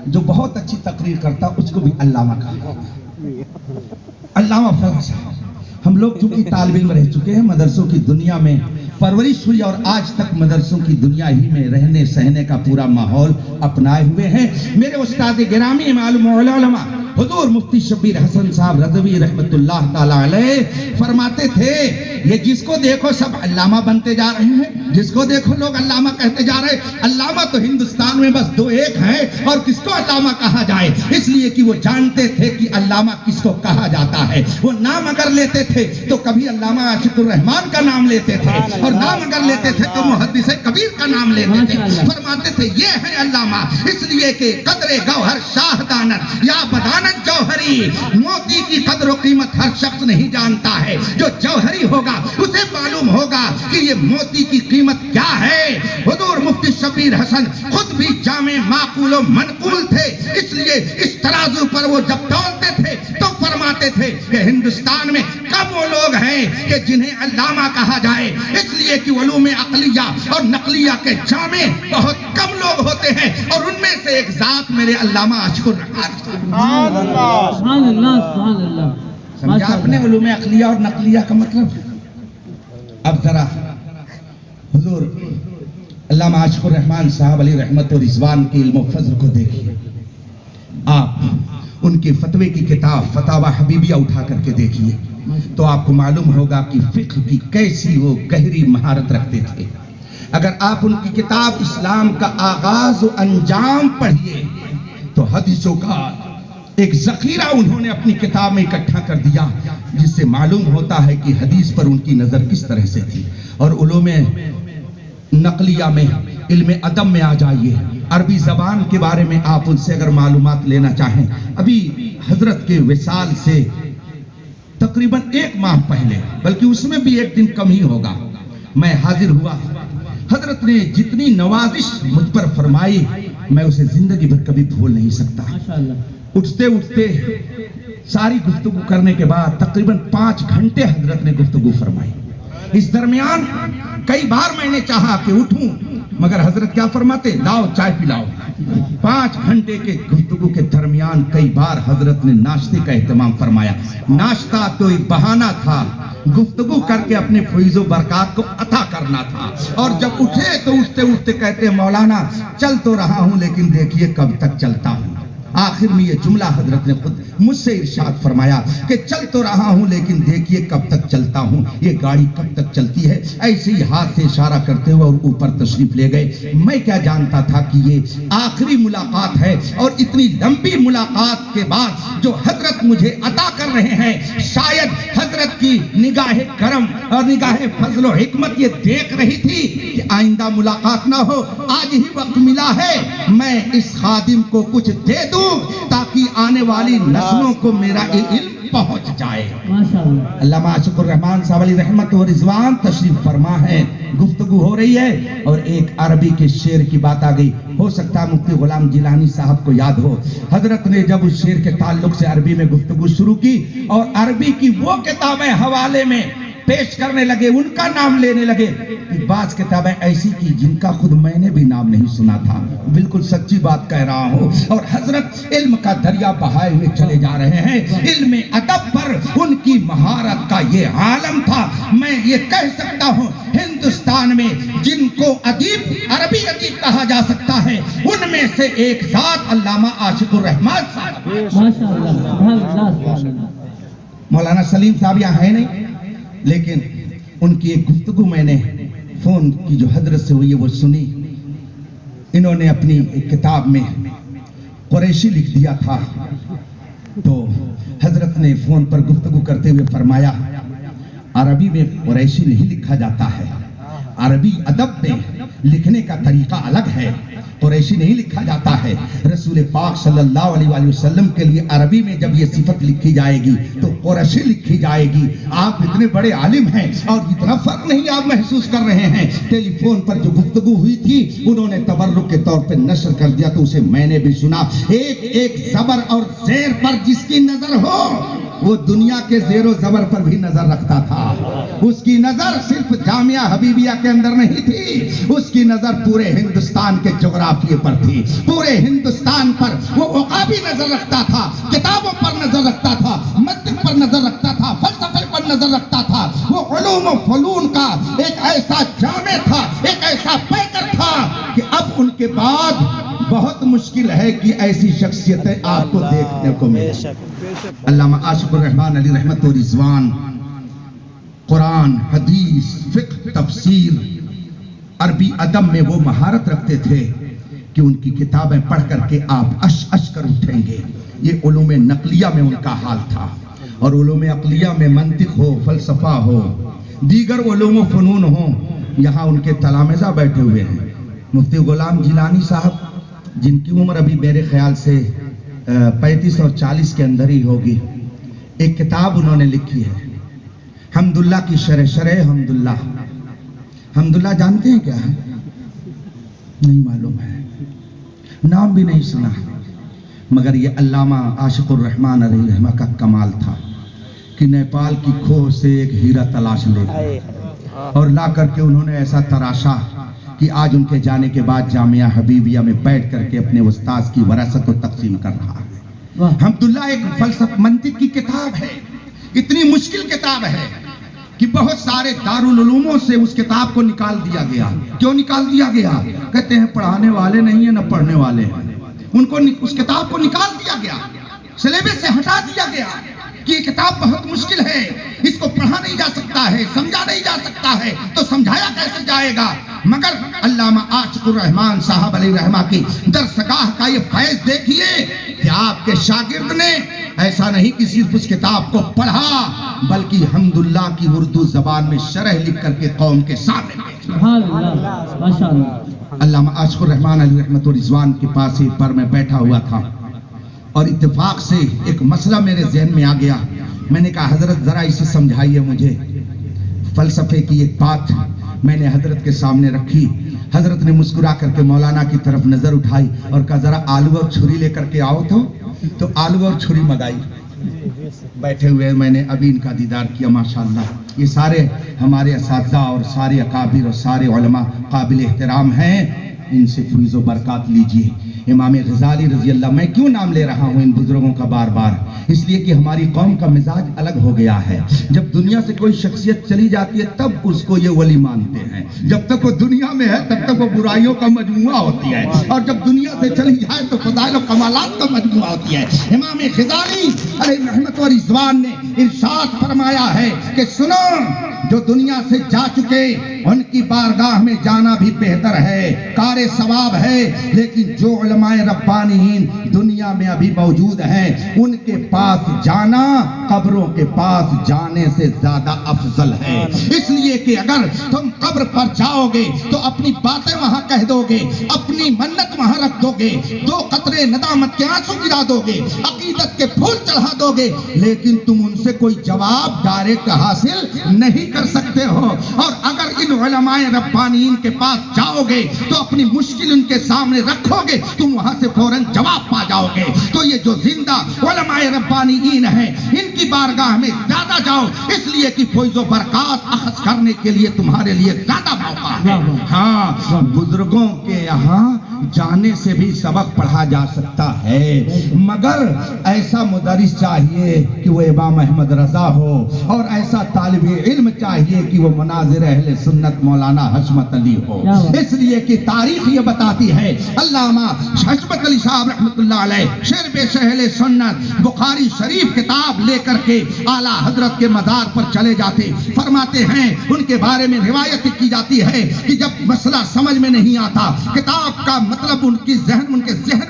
جو بہت اچھی تقریر کرتا اس کو بھی علامہ کہا جاتا ہے، علامہ فلاں صاحب۔ ہم لوگ چونکہ طالب علم رہ چکے ہیں، مدرسوں کی دنیا میں پرورش ہوئی اور آج تک مدرسوں کی دنیا ہی میں رہنے سہنے کا پورا ماحول اپنائے ہوئے ہیں۔ میرے استاد گرامی معلوم علماء حضور مفتی شبیر حسن صاحب رضوی رحمت اللہ تعالی علیہ فرماتے تھے یہ جس کو دیکھو سب علامہ بنتے جا رہے ہیں، جس کو دیکھو لوگ علامہ کہتے جا رہے ہیں۔ علامہ تو ہندوستان میں بس دو ایک ہیں، اور کس کو علامہ کہا جائے، اس لیے کہ وہ جانتے تھے کہ علامہ کس کو کہا جاتا ہے۔ وہ نام اگر لیتے تھے تو کبھی علامہ عاشق الرحمان کا نام لیتے تھے، اور نام اگر لیتے تھے تو محدث کبیر کا نام لیتے تھے۔ فرماتے تھے یہ ہے علامہ، اس لیے کہ قدر گوہر شاہ دانت یا بدانت جوہری، موتی کی قدر و قیمت ہر شخص نہیں جانتا ہے، جو جوہری ہوگا اسے معلوم ہوگا کہ یہ موتی کی قیمت کیا ہے۔ حضور مفتی شبیر حسن خود بھی جامع معقول و منقول تھے، اس لیے اس ترازو پر وہ جب تولتے تھے تو فرماتے تھے کہ ہندوستان میں کم وہ لوگ ہیں کہ جنہیں علامہ کہا جائے، اس لیے کہ علوم عقلیہ اور نقلیہ کے جامع بہت کم لوگ ہوتے ہیں، اور ان میں سے ایک ذات میرے علامہ عاشق الرحمان۔ سبحان اللہ سبحان اللہ۔ سمجھا آپ نے علوم عقلیہ اور نقلیہ کا مطلب؟ اب ذرا حضور علامہ عاشق الرحمان صاحب علیہ رحمت و رضوان کے علم و فضل کو دیکھیے۔ آپ ان کے فتوے کی کتاب فتاوی حبیبیہ اٹھا کر کے دیکھیے تو آپ کو معلوم ہوگا کہ فقہ کی کیسی وہ گہری مہارت رکھتے تھے۔ اگر آپ ان کی کتاب اسلام کا آغاز و انجام پڑھیے تو حدیثوں کا ایک ذخیرہ انہوں نے اپنی کتاب میں اکٹھا کر دیا، جس سے معلوم ہوتا ہے کہ حدیث پر ان کی نظر کس طرح سے تھی۔ اور علوم نقلیہ میں علم ادب میں آ جائیے، عربی زبان کے بارے میں آپ ان سے اگر معلومات لینا چاہیں، ابھی حضرت کے وصال سے تقریباً 1 ماہ پہلے، بلکہ اس میں بھی 1 دن کم ہی ہوگا، میں حاضر ہوا۔ حضرت نے جتنی نوازش مجھ پر فرمائی میں اسے زندگی بھر کبھی بھول نہیں سکتا۔ اٹھتے اٹھتے ساری گفتگو کرنے کے بعد تقریباً 5 گھنٹے حضرت نے گفتگو فرمائی۔ اس درمیان کئی بار میں نے چاہا کہ اٹھوں، مگر حضرت کیا فرماتے، لاؤ چائے پلاؤ۔ 5 گھنٹے کے گفتگو کے درمیان کئی بار حضرت نے ناشتے کا اہتمام فرمایا۔ ناشتہ تو ایک بہانہ تھا گفتگو کر کے اپنے فیض و برکات کو عطا کرنا تھا. اور جب اٹھے تو اٹھتے اٹھتے کہتے ہیں مولانا چل تو رہا ہوں لیکن دیکھیے کب تک چلتا ہوں. آخر میں یہ جملہ حضرت نے خود مجھ سے ارشاد فرمایا کہ چل تو رہا ہوں لیکن دیکھیے کب تک چلتا ہوں, یہ گاڑی کب تک چلتی ہے. ایسے ہی ہاتھ سے اشارہ کرتے ہوئے اور اوپر تشریف لے گئے. میں کیا جانتا تھا کہ یہ آخری ملاقات ہے, اور اتنی لمبی ملاقات کے بعد جو حضرت مجھے عطا کر رہے ہیں, شاید حضرت کی نگاہ کرم اور نگاہ فضل و حکمت یہ دیکھ رہی تھی کہ آئندہ ملاقات نہ ہو, آج ہی وقت ملا ہے, میں اس خادم کو کچھ دے دوں تاکہ آنے والی نسلوں کو میرا علم پہنچ جائے. علامہ عاشق الرحمان صاحب علیہ رحمت و رضوان تشریف فرما ہے. گفتگو ہو رہی ہے اور ایک عربی کے شعر کی بات آ گئی. ہو سکتا ہے مفتی غلام جیلانی صاحب کو یاد ہو. حضرت نے جب اس شعر کے تعلق سے عربی میں گفتگو شروع کی اور عربی کی وہ کتابیں حوالے میں پیش کرنے لگے, ان کا نام لینے لگے کہ بعض کتابیں ایسی کی جن کا خود میں نے بھی نام نہیں سنا تھا. بالکل سچی بات کہہ رہا ہوں. اور حضرت علم کا دریا بہائے ہوئے چلے جا رہے ہیں. علم ادب پر ان کی مہارت کا یہ عالم تھا. میں یہ کہہ سکتا ہوں ہندوستان میں جن کو ادیب عربی ادیب کہا جا سکتا ہے ان میں سے ایک ذات علامہ عاشق الرحمان صاحب. مولانا سلیم صاحب یہاں ہے نہیں, لیکن ان کی ایک گفتگو میں نے فون کی جو حضرت سے ہوئی ہے وہ سنی. انہوں نے اپنی ایک کتاب میں قریشی لکھ دیا تھا, تو حضرت نے فون پر گفتگو کرتے ہوئے فرمایا عربی میں قریشی نہیں لکھا جاتا ہے, عربی ادب میں لکھنے کا طریقہ الگ ہے, قریشی نہیں لکھا جاتا ہے. رسول پاک صلی اللہ علیہ وآلہ وسلم کے لیے عربی میں جب یہ صفت لکھی جائے گی تو قریشی لکھی جائے گی. آپ اتنے بڑے عالم ہیں اور اتنا فرق نہیں آپ محسوس کر رہے ہیں. ٹیلی فون پر جو گفتگو ہوئی تھی انہوں نے تبرک کے طور پہ نشر کر دیا تو اسے میں نے بھی سنا. ایک ایک زبر اور زیر پر جس کی نظر ہو وہ دنیا کے زیر و زبر پر بھی نظر رکھتا تھا. اس کی نظر صرف جامعہ حبیبیہ کے اندر نہیں تھی, اس کی نظر پورے ہندوستان کے جغرافیے پر تھی. پورے ہندوستان پر وہ عقابی نظر رکھتا تھا, کتابوں پر نظر رکھتا تھا, منطق پر نظر رکھتا تھا, فلسفے پر نظر رکھتا تھا. وہ علوم و فنون کا ایک ایسا جامع تھا, ایک ایسا پیکر تھا کہ اب ان کے بعد بہت مشکل ہے کہ ایسی شخصیتیں آپ کو دیکھنے کو ملے. علامہ عاشق الرحمان علیہ رحمت و رضوان قرآن, حدیث, فقہ, تفسیر, عربی ادب میں وہ مہارت رکھتے تھے کہ ان کی کتابیں پڑھ کر کے آپ اش اش کر اٹھیں گے. یہ علوم نقلیہ میں ان کا حال تھا, اور علوم عقلیہ میں منطق ہو, فلسفہ ہو, دیگر علوم و فنون ہوں. یہاں ان کے تلامذہ بیٹھے ہوئے ہیں. مفتی غلام جیلانی صاحب جن کی عمر ابھی میرے خیال سے 35 اور 40 کے اندر ہی ہوگی, ایک کتاب انہوں نے لکھی ہے حمداللہ کی شرح حمداللہ. حمداللہ جانتے ہیں کیا ہے؟ نہیں معلوم ہے, نام بھی نہیں سنا. مگر یہ علامہ عاشق الرحمان علیہ رحمہ کا کمال تھا کہ نیپال کی کھوہ سے ایک ہیرا تلاش لے گئے اور لا کر کے انہوں نے ایسا تراشا کہ آج ان کے جانے کے بعد جامعہ حبیبیہ میں بیٹھ کر کے اپنے استاذ کی وراثت کو تقسیم کر رہا ہے. حمداللہ ایک فلسفہ منطق کی کتاب ہے, اتنی مشکل کتاب ہے کہ بہت سارے دارالعلوموں سے اس کتاب کو نکال دیا گیا. کیوں نکال دیا گیا؟ کہتے ہیں پڑھانے والے نہیں ہیں نہ پڑھنے والے ہیں. ان کو اس کتاب کو نکال دیا گیا, سلیبس سے ہٹا دیا گیا کہ یہ کتاب بہت مشکل ہے, اس کو پڑھا نہیں جا سکتا ہے, سمجھا نہیں جا سکتا ہے, تو سمجھایا کیسے جائے گا. مگر علامہ عاشق الرحمان صاحب علیہ رحمہ کی درسگاہ کا یہ فیض دیکھیے کہ آپ کے شاگرد نے ایسا نہیں کہ صرف اس کتاب کو پڑھا بلکہ حمداللہ کی اردو زبان میں شرح لکھ کر کے قوم کے سامنے بھیجا. علامہ عاشق الرحمان علیہ رحمت و رضوان کے پاس ایک بار میں بیٹھا ہوا تھا اور اتفاق سے ایک مسئلہ میرے ذہن میں آ گیا. میں نے کہا حضرت ذرا اسے سمجھائیے مجھے. فلسفے کی ایک بات میں نے حضرت کے سامنے رکھی. حضرت نے مسکرا کر کے مولانا کی طرف نظر اٹھائی اور کہا ذرا آلو اور چھری لے کر کے آؤ. تو آلو اور چھری منگائی. بیٹھے ہوئے میں نے ابھی ان کا دیدار کیا. ماشاءاللہ یہ سارے ہمارے اساتذہ اور سارے اکابر اور سارے علماء قابل احترام ہیں. ان سے فیض و برکات لیجئے۔ امام غزالی رضی اللہ، میں کیوں نام لے رہا ہوں ان بزرگوں کا بار بار؟ اس لیے کہ ہماری قوم کا مزاج الگ ہو گیا ہے۔ جب دنیا سے کوئی شخصیت چلی جاتی ہے تب اس کو یہ ولی مانتے ہیں، جب تک وہ دنیا میں ہے تب تک وہ برائیوں کا مجموعہ ہوتی ہے، اور جب دنیا سے چلی جائے تو فضائل و کمالات کا مجموعہ ہوتی ہے۔ امام غزالی علیہ رحمت و رضوان نے ارشاد فرمایا ہے کہ سنو، جو دنیا سے جا چکے ان کی بارگاہ میں جانا بھی بہتر ہے، کار ثواب ہے، لیکن جو علماء ربانیین دنیا میں ابھی موجود ہیں ان کے پاس جانا قبروں کے پاس جانے سے زیادہ افضل ہے۔ اس لیے کہ اگر تم قبر پر جاؤ گے تو اپنی باتیں وہاں کہہ دو گے، اپنی منت وہاں رکھ دو گے، 2 قطرے ندامت کے آنسو گرا دو گے، عقیدت کے پھول چڑھا دو گے، لیکن تم ان سے کوئی جواب ڈائریکٹ حاصل نہیں کر سکتے ہو۔ اور اگر ان علماء ربانیین کے پاس جاؤ گے تو اپنی مشکل ان کے سامنے رکھو گے، تم وہاں سے فوراً جواب پا جاؤ گے۔ تو یہ جو زندہ علماء ربانیین ہیں ان کی بارگاہ میں زیادہ جاؤ، اس لیے کہ فیض و برکات اخذ کرنے کے لیے تمہارے لیے زیادہ موقع ہے۔ ہاں، بزرگوں کے یہاں جانے سے بھی سبق پڑھا جا سکتا ہے، مگر ایسا مدرس چاہیے کہ وہ امام احمد رضا ہو، اور ایسا طالب علم چاہیے کہ وہ مناظر اہل سنت مولانا حشمت علی ہو۔ اس لیے کہ تاریخ یہ بتاتی ہے، علامہ حشمت علی صاحب رحمۃ اللہ علیہ شیر پیش اہل سنت بخاری شریف کتاب لے کر کے اعلیٰ حضرت کے مزار پر چلے جاتے، فرماتے ہیں ان کے بارے میں روایت کی جاتی ہے کہ جب مسئلہ سمجھ میں نہیں آتا، کتاب کا مطلب ان کے ذہن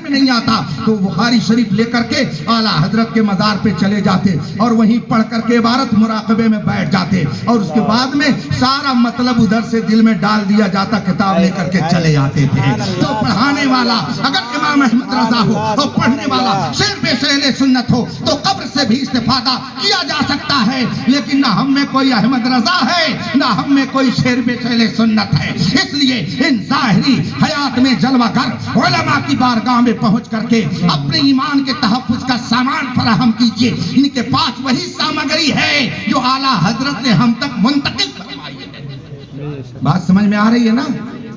میں نہیں آتا، تو بخاری شریف لے کر کے اعلیٰ حضرت کے مزار پہ چلے جاتے اور وہیں پڑھ کر کے عبارت مراقبے میں بیٹھ جاتے، اور اس کے بعد میں سارا مطلب ادھر سے دل میں ڈال دیا جاتا، کتاب لے کر کے چلے آتے تھے۔ تو پڑھانے والا اگر امام احمد رضا ہو اور پڑھنے والا شیر پیش اہل سنت ہو تو قبر سے بھی استفادہ کیا جا سکتا ہے، لیکن نہ ہم میں کوئی احمد رضا ہے نہ ہم میں کوئی شیر پیش اہل سنت ہے۔ اس لیے ان ظاہری حیات میں جلوہ گر علماء کی بارگاہ میں پہنچ کر کے اپنے ایمان کے تحفظ کا سامان فراہم کیجئے۔ ان کے پاس وہی سامگری ہے جو اعلیٰ حضرت نے ہم تک منتقل فرمائی ہے۔ بات سمجھ میں آ رہی ہے نا؟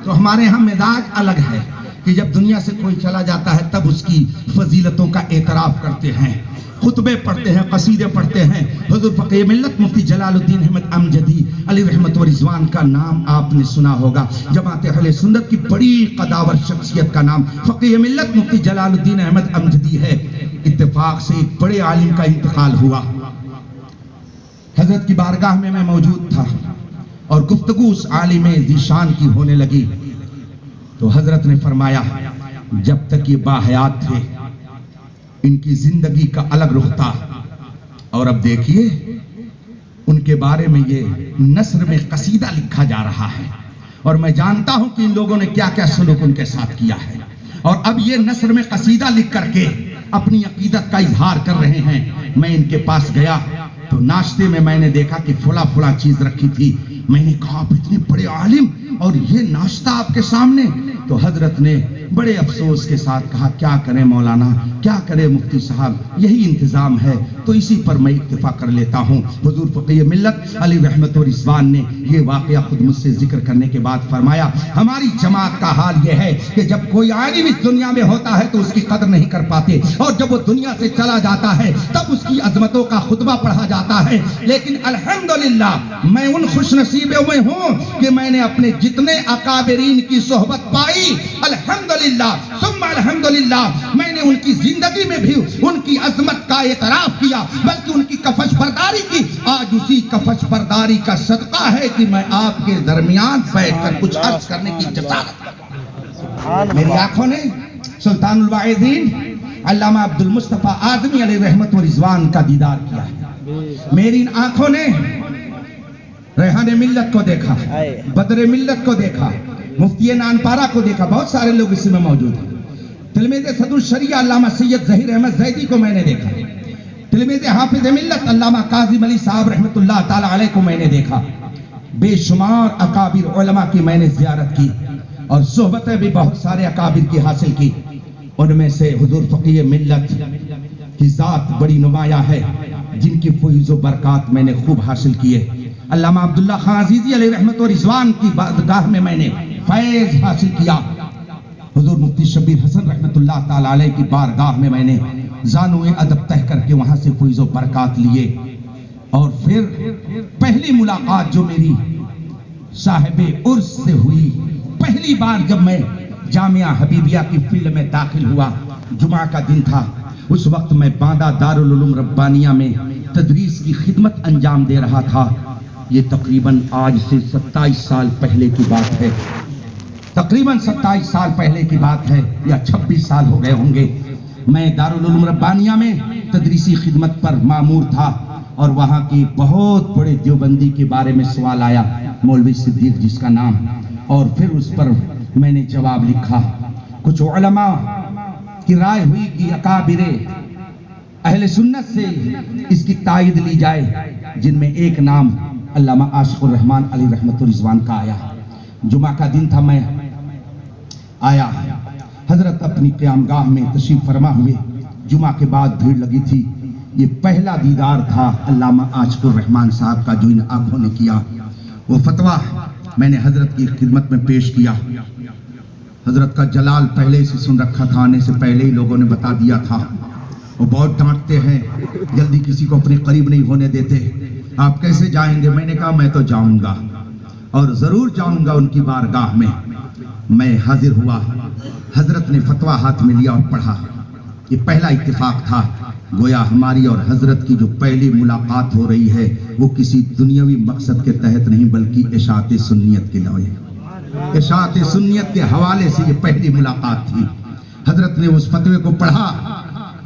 تو ہمارے ہاں مزاج الگ ہے کہ جب دنیا سے کوئی چلا جاتا ہے تب اس کی فضیلتوں کا اعتراف کرتے ہیں، خطبے پڑھتے ہیں، قصیدے پڑھتے ہیں۔ حضور فقیہ ملت مفتی جلال الدین احمد امجدی علیہ رحمت و رضوان کا نام آپ نے سنا ہوگا، جماعت اہل سنت کی بڑی قداور شخصیت کا نام فقیہ ملت مفتی جلال الدین احمد امجدی ہے۔ اتفاق سے ایک بڑے عالم کا انتقال ہوا، حضرت کی بارگاہ میں موجود تھا اور گفتگو اس عالم ذیشان کی ہونے لگی، تو حضرت نے فرمایا جب تک یہ باحیات تھے ان کی زندگی کا الگ رخ تھا، اور اب دیکھیے ان کے بارے میں یہ نثر میں قصیدہ لکھا جا رہا ہے، اور میں جانتا ہوں کہ ان لوگوں نے کیا کیا سلوک ان کے ساتھ کیا ہے، اور اب یہ نثر میں قصیدہ لکھ کر کے اپنی عقیدت کا اظہار کر رہے ہیں۔ میں ان کے پاس گیا تو ناشتے میں نے دیکھا کہ فلاں چیز رکھی تھی، میں نے کہا آپ اتنے بڑے عالم اور یہ ناشتہ آپ کے سامنے؟ تو حضرت نے بڑے افسوس کے ساتھ کہا کیا کریں مولانا، کیا کریں مفتی صاحب، یہی انتظام ہے تو اسی پر میں اکتفا کر لیتا ہوں۔ حضور فقیہ ملت علی رحمت و رضوان نے یہ واقعہ خود مجھ سے ذکر کرنے کے بعد فرمایا ہماری جماعت کا حال یہ ہے کہ جب کوئی عالم اس دنیا میں ہوتا ہے تو اس کی قدر نہیں کر پاتے، اور جب وہ دنیا سے چلا جاتا ہے تب اس کی عظمتوں کا خطبہ پڑھا جاتا ہے۔ لیکن الحمدللہ میں ان خوش نصیبوں میں ہوں کہ میں نے اپنے جتنے اکابرین کی صحبت پائی، الحمدللہ ثم الحمدللہ، میں نے ان کی زندگی میں بھی ان کی عظمت کا اعتراف کیا، بلکہ ان کی کفش برداری کی۔ آج اسی کفش برداری کا صدقہ ہے کہ میں آپ کے درمیان بیٹھ کر کچھ عرض کرنے کی جسارت کرتا ہوں۔ میری آنکھوں نے سلطان الواعظین علامہ عبد المصطفیٰ اعظمی علیہ رحمت و رضوان کا دیدار کیا ہے، میری ان آنکھوں نے ریحان ملت کو دیکھا، بدر ملت کو دیکھا، مفتی نانپارہ کو دیکھا، بہت سارے لوگ اس میں موجود ہیں۔ تلمیذ صدر الشریعہ علامہ سید ظہیر احمد زیدی کو میں نے دیکھا، تلمیذ حافظ ملت علامہ کاظم علی صاحب رحمت اللہ تعالی علیہ کو میں نے دیکھا۔ بے شمار اکابر علماء کی میں نے زیارت کی اور صحبتیں بھی بہت سارے اکابر کی حاصل کی، ان میں سے حضور فقیہ ملت کی ذات بڑی نمایاں ہے جن کی فیض و برکات میں نے خوب حاصل کیے۔ علامہ عبداللہ خان عزیزی علیہ رحمت و رضوان کی بارگاہ میں نے فیض حاصل کیا، حضور مفتی شبیر حسن رحمت اللہ تعالی علیہ کی بارگاہ میں میں نے زانوئے ادب تہ کر کے وہاں سے فیض و برکات لیے، اور پھر پہلی ملاقات جو میری صاحب عرس سے ہوئی، پہلی بار جب میں جامعہ حبیبیہ کی فیلڈ میں داخل ہوا، جمعہ کا دن تھا، اس وقت میں باندہ دارالعلوم ربانیہ میں تدریس کی خدمت انجام دے رہا تھا۔ یہ تقریباً آج سے 27 سال پہلے کی بات ہے، تقریباً 27 سال پہلے کی بات ہے، یا 26 سال ہو گئے ہوں گے۔ میں دارالعلوم ربانیہ میں تدریسی خدمت پر مامور تھا، اور وہاں کی بہت بڑے دیوبندی کے بارے میں سوال آیا، مولوی صدیق جس کا نام، اور پھر اس پر میں نے جواب لکھا۔ کچھ علماء کی رائے ہوئی کہ اکابر اہل سنت سے اس کی تائید لی جائے، جن میں ایک نام علامہ عاشق الرحمن علی رحمت الرضوان کا آیا۔ جمعہ کا دن تھا، میں آیا، حضرت اپنی قیام گاہ میں تشریف فرما ہوئے، جمعہ کے بعد بھیڑ لگی تھی۔ یہ پہلا دیدار تھا علامہ عاشق الرحمن صاحب کا جو ان آنکھوں نے کیا۔ وہ فتویٰ میں نے حضرت کی خدمت میں پیش کیا۔ حضرت کا جلال پہلے سے سن رکھا تھا، آنے سے پہلے ہی لوگوں نے بتا دیا تھا۔ وہ بہت ڈانٹتے ہیں، جلدی کسی کو اپنے قریب نہیں ہونے دیتے۔ آپ کیسے جائیں گے؟ میں نے کہا میں تو جاؤں گا، اور ضرور جاؤں گا ان کی بارگاہ میں۔ میں حاضر ہوا، حضرت نے فتویٰ ہاتھ میں لیا اور پڑھا۔ یہ پہلا اتفاق تھا، گویا ہماری اور حضرت کی جو پہلی ملاقات ہو رہی ہے وہ کسی دنیاوی مقصد کے تحت نہیں، بلکہ اشاعت سنیت کے لیے، اشاعت سنیت کے حوالے سے یہ پہلی ملاقات تھی۔ حضرت نے اس فتوے کو پڑھا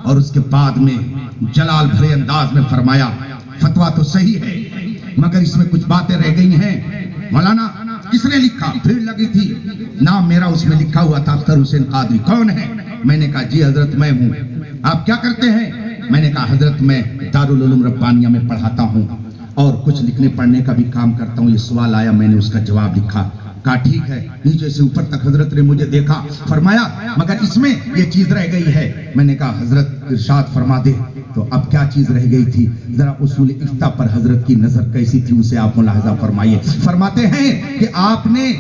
اور اس کے بعد میں جلال بھرے انداز میں فرمایا، فتویٰ تو صحیح ہے مگر اس میں کچھ باتیں رہ گئی ہیں۔ مولانا کس نے لکھا؟ بھیڑ لگی تھی، نام میرا اس میں لکھا ہوا تھا، اختر حسین قادری۔ کون ہے؟ میں نے کہا جی حضرت میں ہوں۔ آپ کیا کرتے ہیں؟ میں نے کہا حضرت میں دارالعلوم ربانیہ میں پڑھاتا ہوں اور کچھ لکھنے پڑھنے کا بھی کام کرتا ہوں۔ یہ سوال آیا، میں نے اس کا جواب لکھا۔ کہا ٹھیک ہے۔ نیچے سے اوپر تک حضرت نے مجھے دیکھا، فرمایا مگر اس میں یہ چیز رہ گئی ہے۔ میں نے کہا حضرت ارشاد فرما دے۔ تو اب کیا چیز رہ گئی تھی؟ ذرا اصول افتاء پر حضرت کی نظر کیسی تھی اسے آپ ملاحظہ فرمائیے۔ فرماتے ہیں کہ آپ نے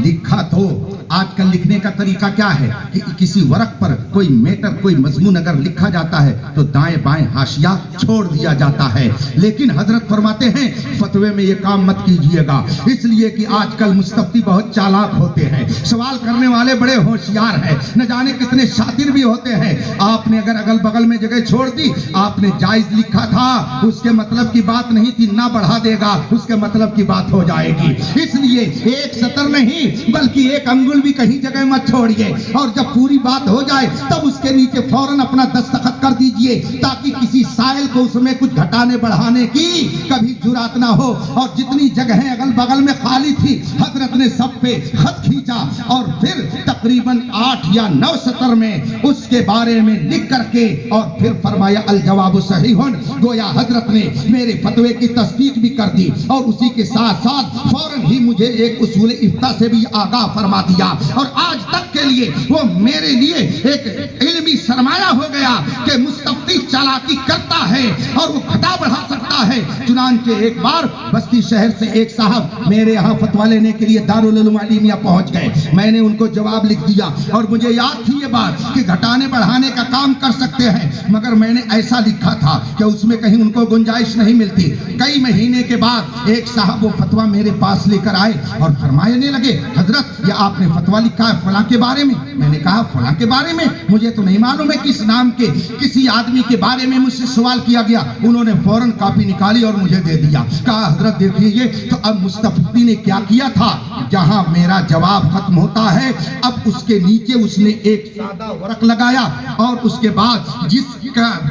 لکھا تو آج کل لکھنے کا طریقہ کیا ہے کہ کسی ورق پر کوئی میٹر، کوئی مضمون اگر لکھا جاتا ہے تو دائیں بائیں حاشیہ چھوڑ دیا جاتا ہے، لیکن حضرت فرماتے ہیں فتوے میں یہ کام مت کیجئے گا، اس لیے کہ آج کل مستفتی بہت چالاک ہوتے ہیں، سوال کرنے والے بڑے ہوشیار ہیں، نہ جانے کتنے شاطر بھی ہوتے ہیں۔ آپ نے اگر اگل بغل میں جگہ چھوڑ دی، آپ نے جائز لکھا تھا، اس کے مطلب کی بات نہیں تھی، نہ بڑھا دے گا اس کے مطلب کی بات ہو جائے گی۔ اس لیے ایک سطر نہیں بلکہ ایک انگل بھی کہیں جگہ مت چھوڑیے، اور جب پوری بات ہو جائے تب اس کے نیچے فوراً اپنا دستخط کر دیجئے، تاکہ کسی سائل کو اس میں کچھ گھٹانے بڑھانے کی کبھی جرات نہ ہو۔ اور جتنی جگہیں اگل بغل میں خالی تھی حضرت نے سب پہ خط کھینچا، اور پھر تقریباً 8 یا 9 سطر میں اس کے بارے میں لکھ کر کے اور پھر فرمایا الجواب صحیح۔ گویا حضرت نے میرے فتوے کی تصدیق بھی کر دی، اور اسی کے ساتھ ساتھ فوراً ہی مجھے ایک اصول افتاء سے بھی آگاہ فرما دیا، اور آج تک کے لیے وہ میرے لیے ایک علمی سرمایہ ہو گیا کہ مستفتی چالاکی کرتا ہے اور وہ گھٹا بڑھا سکتا ہے۔ چنانچہ ایک بار بستی شہر سے ایک صاحب میرے یہاں فتویٰ لینے کے لیے دارالعلوم علیمیہ پہنچ گئے، میں نے ان کو جواب لکھ دیا، اور مجھے یاد تھی یہ بات کہ گھٹانے بڑھانے کا کام کر سکتے ہیں، مگر میں نے ایسا لکھا تھا کہ اس میں کہیں ان کو گنجائش نہیں ملتی۔ کئی مہینے کے بعد ایک صاحب وہ فتویٰ میرے پاس لے کر آئے اور فرمانے لگے حضرت یہ آپ نے فتویٰ لکھا ہے فلاں کے بارے میں۔ میں نے کہا فلاں کے بارے میں؟ مجھے تو نہیں معلوم ہے کس نام کے کسی آدمی کے بارے میں مجھ سے سوال کیا گیا۔ انہوں نے فوراً کاپی نکالی اور مجھے دے دیا، کہا حضرت دیکھیے یہ تو اب مستفتی نے کیا کیا تھا، جہاں میرا جواب ختم ہوتا ہے اب اس کے نیچے اس نے ایک سادہ ورق لگایا، اور اس کے بعد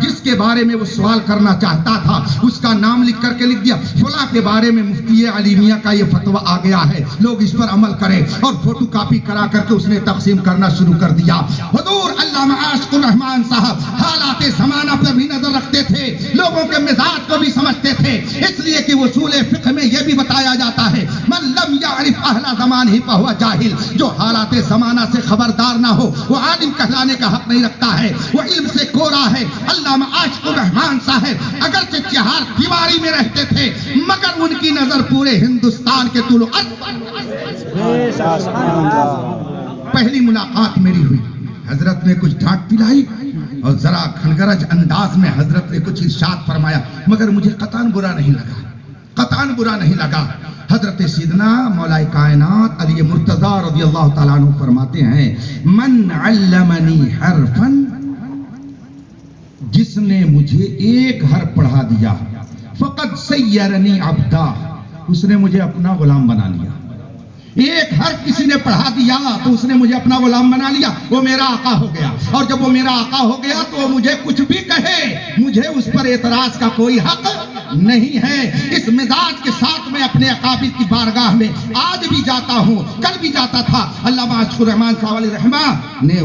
جس کے بارے میں وہ سوال کرنا چاہتا تھا اس کا نام لکھ کر کے لکھ دیا فلاں کے بارے میں مفتی علیمیہ کا یہ فتویٰ آ گیا ہے، لوگ اس پر عمل کریں، اور فوٹو کاپی کرا کر کے اس نے تقسیم کرنا شروع کر دیا۔ حضور علامہ عاشق الرحمن صاحب حالات زمانہ پر بھی نظر رکھتے تھے، لوگوں کے مزاج کو بھی سمجھتے تھے، اس لیے کہ اصول فقہ میں یہ بھی بتایا جاتا ہے من لم یعرف اہل زمان ہی فہو جاہل، جو حالات زمانہ سے خبردار نہ ہو وہ عالم کہلانے کا حق نہیں رکھتا ہے، وہ علم سے کورا ہے۔ علامہ عاشق الرحمن صاحب اگرچہ چہار دیواری میں رہتے تھے مگر ان کی نظر پورے ہندوستان کے طول و عرض پہلی ملاقات میری ہوئی، حضرت نے کچھ ڈانٹ پلائی اور ذرا کھنگرج انداز میں حضرت نے کچھ ارشاد فرمایا، مگر مجھے قطعاً برا نہیں لگا، قطعاً برا نہیں لگا۔ حضرت سیدنا مولا کائنات علی مرتضی رضی اللہ تعالیٰ عنہ فرماتے ہیں، من علمنی حرفا، جس نے مجھے ایک حرف پڑھا دیا، فقد سیرنی عبدا، اس نے مجھے اپنا غلام بنا لیا۔ ایک حرف کسی نے پڑھا دیا تو اس نے مجھے اپنا غلام بنا لیا، وہ میرا آقا ہو گیا، اور جب وہ میرا آقا ہو گیا تو وہ مجھے کچھ بھی کہے، مجھے اس پر اعتراض کا کوئی حق نہیں ہے۔ اس مزاج کے ساتھ میں اپنے اکابر کی بارگاہ میں آج بھی جاتا ہوں، کل بھی جاتا تھا۔ علامہ اشکر الرحمان صاحب علیہ رحمہ نے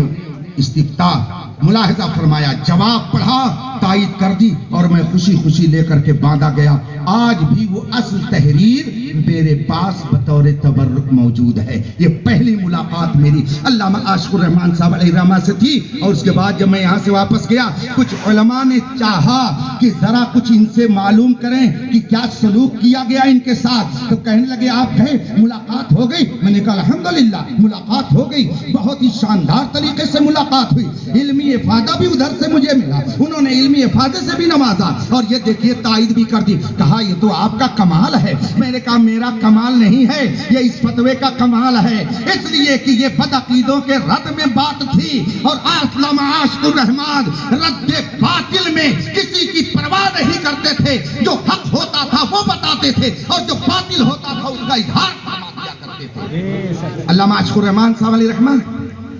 استفتاح ملاحظہ فرمایا، جواب پڑھا، تائید کر دی، اور میں خوشی خوشی لے کر کے باندھا گیا۔ آج بھی وہ اصل تحریر میرے پاس بطور تبرک موجود ہے۔ یہ پہلی ملاقات میری علامہ عاشق الرحمان صاحب علیہ رحمہ سے تھی، اور اس کے بعد جب میں یہاں سے واپس گیا، کچھ علماء نے چاہا کہ ذرا کچھ ان سے معلوم کریں کہ کیا سلوک کیا گیا ان کے ساتھ، تو کہنے لگے آپ گئے، ملاقات ہو گئی؟ میں نے کہا الحمدللہ ملاقات ہو گئی، بہت ہی شاندار طریقے سے ملاقات ہوئی، علمی افادہ بھی ادھر سے مجھے ملا، انہوں نے علمی افادے سے بھی نوازا، اور یہ دیکھیے تائید بھی کر دی۔ کہا یہ تو آپ کا کمال ہے۔ میں نے کہا میرا کمال نہیں ہے، یہ اس فتوے کا کمال ہے، اس لیے کہ یہ بدعقیدوں کے رد میں بات تھی، اور علامہ عاشق الرحمان رد باطل میں کسی کی پرواہ نہیں کرتے تھے، جو حق ہوتا تھا وہ بتاتے تھے، اور جو باطل ہوتا تھا اس کا اظہار فرما دیا کرتے تھے۔ علامہ عاشق الرحمان صاحب علیہ رحمہ،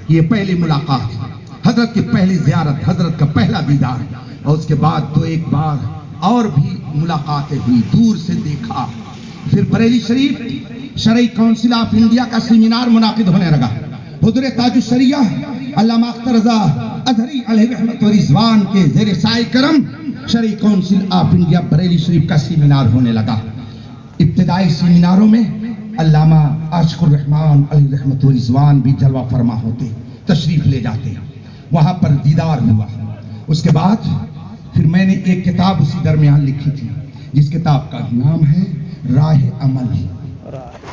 یہ پہلی ملاقات، حضرت کی پہلی زیارت، حضرت کا پہلا دیدار، اور اس کے بعد تو ایک بار اور بھی ملاقاتیں ہوئی، دور سے دیکھا۔ پھر بریلی شریف شرعی کونسل آف انڈیا کا سیمینار منعقد ہونے لگا، حضور تاج الشریعہ علامہ اختر رضا اظہری علیہ رحمت و رضوان کے زیر سایہ کرم شرعی کونسل آف انڈیا بریلی شریف کا سیمینار ہونے لگا۔ ابتدائی سیمیناروں میں علامہ عاشق الرحمان علیہ رحمت و رضوان بھی جلوہ فرما ہوتے، تشریف لے جاتے، وہاں پر دیدار ہوا۔ اس کے بعد پھر میں نے ایک کتاب اسی درمیان لکھی تھی، جس کتاب کا نام ہے راہ عمل۔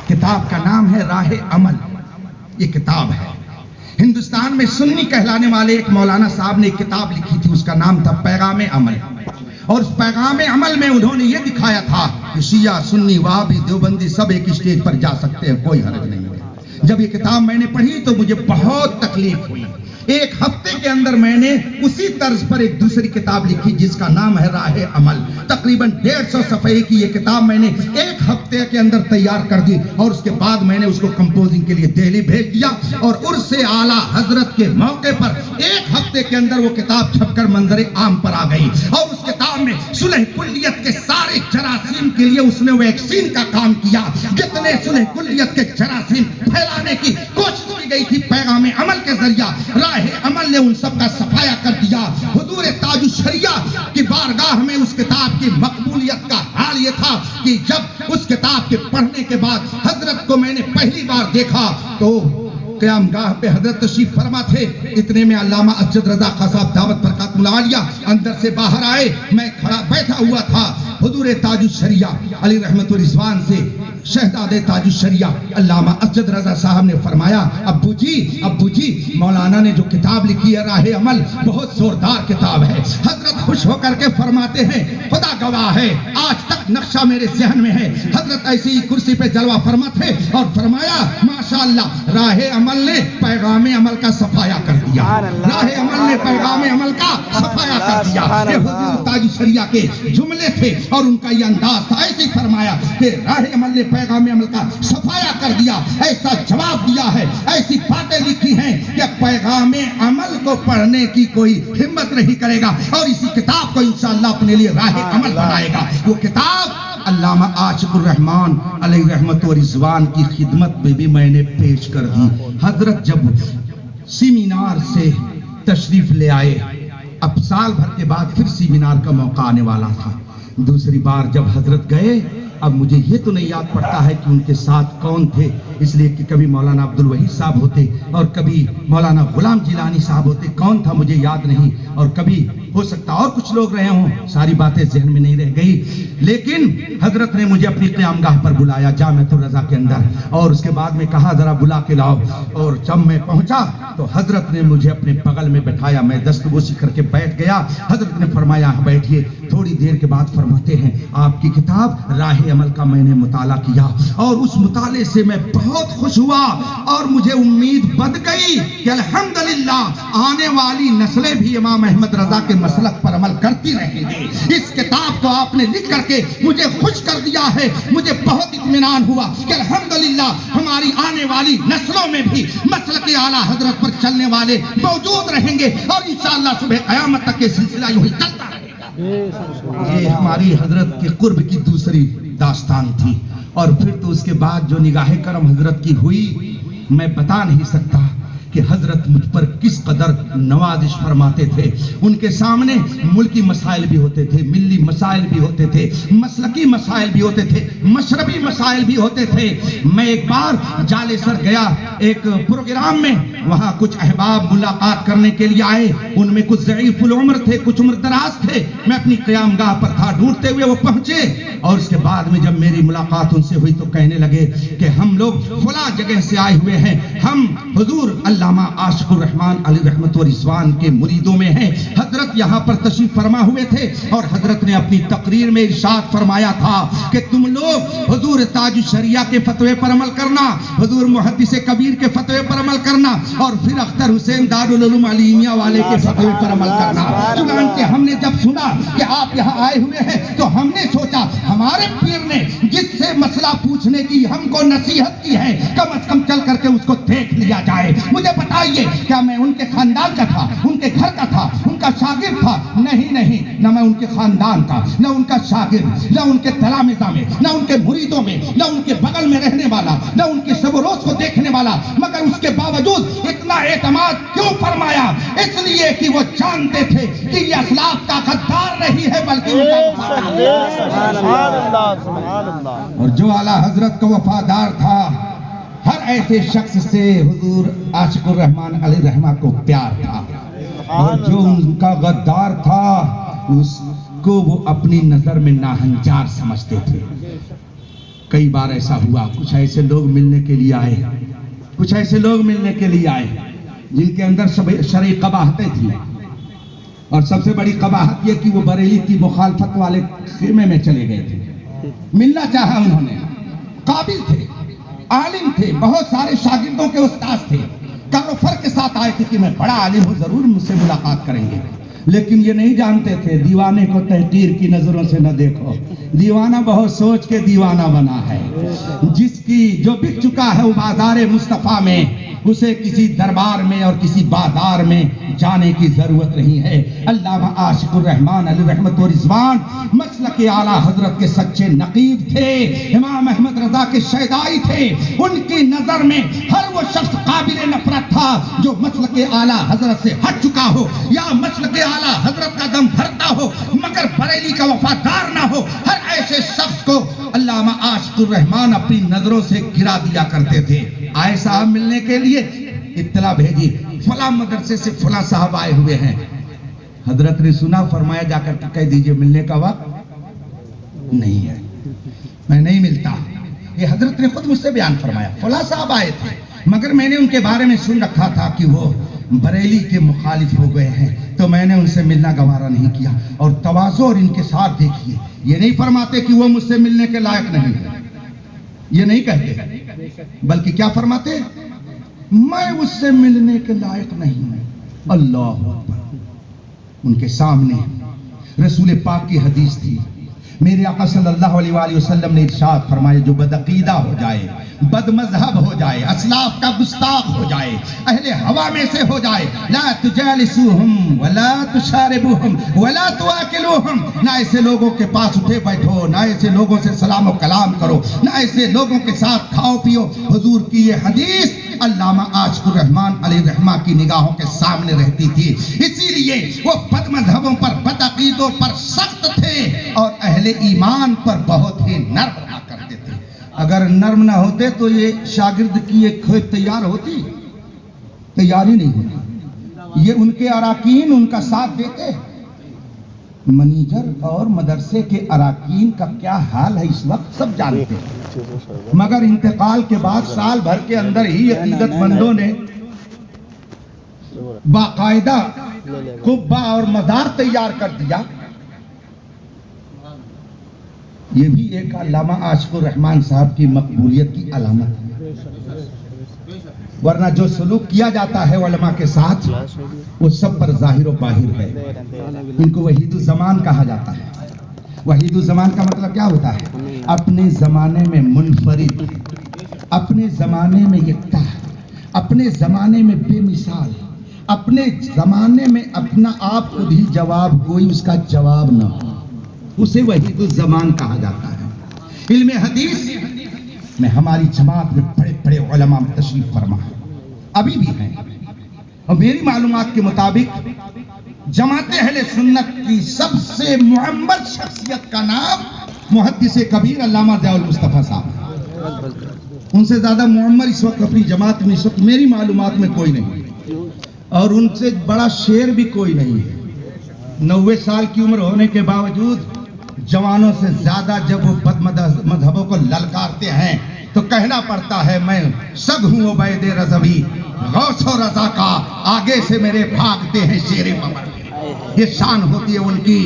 کتاب کا نام ہے راہ عمل، یہ کتاب ہے۔ ہندوستان میں سنی کہلانے والے ایک مولانا صاحب نے ایک کتاب لکھی تھی، اس کا نام تھا پیغام عمل، اور اس پیغام عمل میں انہوں نے یہ دکھایا تھا کہ شیعہ، سنی، وہابی، دیوبندی سب ایک اسٹیج پر جا سکتے ہیں، کوئی حرج نہیں ہے۔ جب یہ کتاب میں نے پڑھی تو مجھے بہت تکلیف ہوئی۔ ایک ہفتے کے اندر میں نے اسی طرز پر ایک دوسری کتاب لکھی جس کا نام ہے راہ عمل۔ تقریباً 150 صفحے کی یہ کتاب میں نے ایک ہفتے کے اندر تیار کر دی، اور اس کے بعد میں نے اس کو کمپوزنگ کے لیے دہلی بھیج دیا، اور عرس اعلیٰ حضرت کے موقع پر ایک ہفتے کے اندر وہ کتاب چھپ کر منظر عام پر آ گئی، اور اس کتاب میں صلح کلیت کے سارے جراثیم کے لیے اس نے ویکسین کا کام کیا۔ جتنے صلح کلیت کے جراثیم پھیلانے کی کوشش کی گئی تھی پیغام عمل کے ذریعہ، راہ عمل نے ان سب کا صفایا کر دیا۔ حضور تاج الشریعہ کی بارگاہ میں اس کتاب کی مقبولیت کا حال یہ تھا کہ جب اس کتاب کے پڑھنے کے بعد حضرت کو میں نے پہلی بار دیکھا تو قیام گاہ پہ حضرت تشریف فرما تھے، اتنے میں علامہ اسجد رضا خان صاحب دعوت برکات ملالیہ اندر سے باہر آئے، میں کھڑا بیٹھا ہوا تھا۔ حضور تاج الشریعہ علی رحمت و رضوان سے شہزادے تاج الشریعہ علامہ اسجد رضا صاحب نے فرمایا، ابو جی مولانا نے جو کتاب لکھی ہے راہ عمل بہت زوردار کتاب ہے۔ حضرت خوش ہو کر کے فرماتے ہیں، خدا گواہ ہے آج تک نقشہ میرے ذہن میں ہے۔ حضرت ایسی ہی کرسی پہ جلوہ فرما تھے اور فرمایا ماشاءاللہ راہ عمل نے پیغام عمل کا صفایا کر دیا، راہ عمل نے پیغام عمل کا صفایا کر دیا۔ یہ حضور تاج الشریعہ کے جملے تھے اور ان کا یہ انداز تھا، ایسے ہی فرمایا کہ راہ عمل نے پیغام عمل کا صفایا کر دیا، ایسا جواب دیا ہے، ایسی باتیں لکھی ہیں کہ پیغام عمل کو پڑھنے کی کوئی ہمت نہیں کرے گا، اور اسی کتاب کو انشاءاللہ اپنے لیے راہ عمل بنائے گا۔ وہ کتاب علامہ عاشق الرحمان علیہ رحمت و رضوان کی خدمت میں بھی میں نے پیش کر دی۔ حضرت جب سیمینار سے تشریف لے آئے، اب سال بھر کے بعد پھر سیمینار کا موقع آنے والا تھا۔ دوسری بار جب حضرت گئے، اب مجھے یہ تو نہیں یاد پڑتا ہے کہ ان کے ساتھ کون تھے، اس لیے کہ کبھی مولانا عبدالوحید صاحب ہوتے اور کبھی مولانا غلام جیلانی صاحب ہوتے، کون تھا مجھے یاد نہیں، اور کبھی ہو سکتا اور کچھ لوگ رہے ہوں، ساری باتیں ذہن میں نہیں رہ گئی، لیکن حضرت نے مجھے اپنی قیام گاہ پر بلایا جامعۃ الرضا کے اندر، اور اس کے بعد میں کہا ذرا بلا کے لاؤ، اور جب میں پہنچا تو حضرت نے مجھے اپنے بغل میں بٹھایا، میں دستبوسی کر کے بیٹھ گیا۔ حضرت نے فرمایا بیٹھیے۔ تھوڑی دیر کے بعد فرماتے ہیں آپ کی کتاب راہ عمل کا میں نے مطالعہ کیا، اور اس مطالعے سے میں بہت خوش ہوا، اور مجھے امید بندھ گئی کہ الحمدللہ آنے والی نسلیں بھی امام احمد رضا کے مسلک پر عمل کرتی رہیں گی۔ اس کتاب کو آپ نے لکھ کر کے مجھے خوش کر دیا ہے، مجھے بہت اطمینان ہوا کہ الحمدللہ ہماری آنے والی نسلوں میں بھی مسلک اعلیٰ حضرت پر چلنے والے موجود رہیں گے، اور انشاءاللہ صبح قیامت تک یہ سلسلہ یوں ہی چلتا رہے گا۔ یہ ہماری حضرت کے قرب کی دوسری داستان تھی، اور پھر تو اس کے بعد جو نگاہ کرم حضرت کی ہوئی، میں بتا نہیں سکتا کہ حضرت مجھ پر کس قدر نوازش فرماتے تھے۔ ان کے سامنے ملکی مسائل بھی ہوتے تھے، ملی مسائل بھی ہوتے تھے، مسلکی مسائل بھی ہوتے تھے، مشربی مسائل بھی ہوتے تھے۔ میں ایک بار جالے سر گیا ایک پروگرام میں، وہاں کچھ احباب ملاقات کرنے کے لیے آئے، ان میں کچھ ضعیف العمر تھے، کچھ عمر دراز تھے۔ میں اپنی قیام گاہ پر تھا، ڈھونڈتے ہوئے وہ پہنچے، اور اس کے بعد میں جب میری ملاقات ان سے ہوئی تو کہنے لگے کہ ہم لوگ فلاں جگہ سے آئے ہوئے ہیں، ہم حضور علامہ عاشق الرحمان علی رحمت و رضوان کے مریدوں میں ہیں۔ حضرت یہاں پر تشریف فرما ہوئے تھے، اور حضرت نے اپنی تقریر میں ارشاد فرمایا تھا کہ تم لوگ حضور تاج الشریعہ کے فتوے پر عمل کرنا، حضور محدث کبیر کے فتوے پر عمل کرنا، اور پھر اختر حسین دارالعلوم علیمیہ والے کے فتوے پر عمل کرنا۔ چنانچہ ہم نے جب سنا کہ آپ یہاں آئے ہوئے ہیں تو ہم نے سوچا ہمارے پیر نے جس سے مسئلہ پوچھنے کی ہم کو نصیحت کی ہے، کم از کم چل کر کے اس کو دیکھ لیا جائے۔ مجھے بتائیے کیا میں ان کے خاندان کا تھا، ان کے گھر کا تھا، ان کا شاگرد تھا؟ نہیں، نہ میں ان کے خاندان کا، نہ ان کا شاگرد، نہ ان کے تلامذہ میں، نہ ان کے مریدوں میں، نہ ان کے بغل میں رہنے والا، نہ ان کے شب و روز کو دیکھنے والا، مگر اس کے باوجود اتنا اعتماد کیوں فرمایا؟ اس لیے کہ وہ جانتے تھے کہ یہ اسلاف کا غدار نہیں ہے بلکہ ان کا وفادار۔ اور جو اعلیٰ حضرت کا وفادار تھا، ہر ایسے شخص سے حضور عاشق الرحمان علیہ رحمہ کو پیار تھا، اور جو ان کا غدار تھا اس کو وہ اپنی نظر میں ناہنجار سمجھتے تھے۔ کئی بار ایسا ہوا، کچھ ایسے لوگ ملنے کے لیے آئے جن کے اندر شرعی قباحتیں تھیں، اور سب سے بڑی قباحت یہ کہ وہ بریلی کی مخالفت والے خیمے میں چلے گئے تھے۔ ملنا چاہا انہوں نے، قابل تھے، عالم تھے، بہت سارے شاگردوں کے استاد تھے، کاروفر کے ساتھ آئے تھے کہ میں بڑا عالم ہوں، ضرور مجھ سے ملاقات کریں گے، لیکن یہ نہیں جانتے تھے دیوانے کو تحقیر کی نظروں سے نہ دیکھو، دیوانہ بہت سوچ کے دیوانہ بنا ہے، جس کی جو بک چکا ہے وہ بازار مصطفیٰ میں، اسے کسی دربار میں اور کسی بازار میں جانے کی ضرورت نہیں ہے۔ علامہ عاشق الرحمان علیہ رحمت و رضوان مسلک اعلیٰ حضرت کے سچے نقیب تھے، امام احمد رضا کے شیدائی تھے۔ ان کی نظر میں ہر وہ شخص قابل نفرت تھا جو مسلک اعلیٰ حضرت سے ہٹ چکا ہو، یا مسلک اعلیٰ حضرت کا دم بھرتا ہو مگر بریلی کا وفادار نہ ہو۔ ہر ایسے شخص کو علامہ عاشق الرحمان اپنی نظروں سے گرا دیا کرتے تھے۔ آئے صاحب ملنے کے لیے اطلاع بھیجی، فلاں مدرسے سے فلاں صاحب آئے ہوئے ہیں۔ حضرت نے سنا، فرمایا جا کر کہہ دیجئے ملنے کا وقت نہیں ہے، میں نہیں ملتا۔ یہ حضرت نے خود مجھ سے بیان فرمایا، فلاں صاحب آئے تھے مگر میں نے ان کے بارے میں سن رکھا تھا کہ وہ بریلی کے مخالف ہو گئے ہیں، تو میں نے ان سے ملنا گوارا نہیں کیا۔ اور تواضع اور ان کے ساتھ دیکھیے، یہ نہیں فرماتے کہ وہ مجھ سے ملنے کے لائق نہیں ہے، یہ نہیں کہتے، بلکہ کیا فرماتے؟ میں اس سے ملنے کے لائق نہیں ہوں۔ اللہ اکبر! ان کے سامنے رسول پاک کی حدیث تھی، میرے آقا صلی اللہ علیہ وآلہ وسلم نے ارشاد فرمایا، جو بدعقیدہ ہو جائے، بد مذہب ہو جائے، اسلاف کا گستاخ ہو جائے، اہل ہوا میں سے ہو جائے، لا تجالسوہم ولا تشاربوہم ولا تواکلوہم، نہ ایسے لوگوں کے پاس اٹھے بیٹھو، نہ ایسے لوگوں سے سلام و کلام کرو، نہ ایسے لوگوں کے ساتھ کھاؤ پیو۔ حضور کی یہ حدیث علامہ عاشق الرحمان علیہ رحمہ کی نگاہوں کے سامنے رہتی تھی، اسی لیے وہ بد مذہبوں پر، بد عقیدوں پر سخت تھے، اور اہل ایمان پر بہت ہی نرم رہا کرتے تھے۔ اگر نرم نہ ہوتے تو یہ شاگرد کی ایک کھیپ تیار ہوتی؟ تیاری نہیں ہوتی۔ یہ ان کے اراکین ان کا ساتھ دیتے، منیجر اور مدرسے کے اراکین کا کیا حال ہے اس وقت سب جانتے ہیں، مگر انتقال کے بعد سال بھر کے اندر ہی عقیدت مندوں نے باقاعدہ قبہ اور مزار تیار کر دیا۔ یہ بھی ایک علامہ عاشق الرحمان صاحب کی مقبولیت کی علامت ہے، ورنہ جو سلوک کیا جاتا ہے علماء کے ساتھ وہ سب پر ظاہر و باہر ہے۔ ان کو وحید الزمان کہا جاتا ہے۔ وحید الزمان کا مطلب کیا ہوتا ہے؟ اپنے زمانے میں منفرد، اپنے زمانے میں یکتا، اپنے زمانے میں بے مثال، اپنے زمانے میں اپنا آپ خود ہی جواب، کوئی اس کا جواب نہ ہو، اسے وحید الزمان کہا جاتا ہے۔ علم حدیث میں ہماری جماعت میں بڑے بڑے علماء تشریف فرما ہے، ابھی بھی ہیں، اور میری معلومات کے مطابق جماعت اہل سنت کی سب سے معمر شخصیت کا نام محدث کبیر علامہ ضیاء المصطفیٰ صاحب، ان سے زیادہ معمر اس وقت اپنی جماعت میں اس وقت میری معلومات میں کوئی نہیں، اور ان سے بڑا شیر بھی کوئی نہیں ہے۔ 90 سال کی عمر ہونے کے باوجود جوانوں سے زیادہ جب وہ بد مذہبوں کو للکارتے ہیں تو کہنا پڑتا ہے میں سگ ہوں عبید رضوی، غوث و رضا کا آگے سے میرے بھاگتے ہیں شیر ممر۔ یہ شان ہوتی ہے ان کی،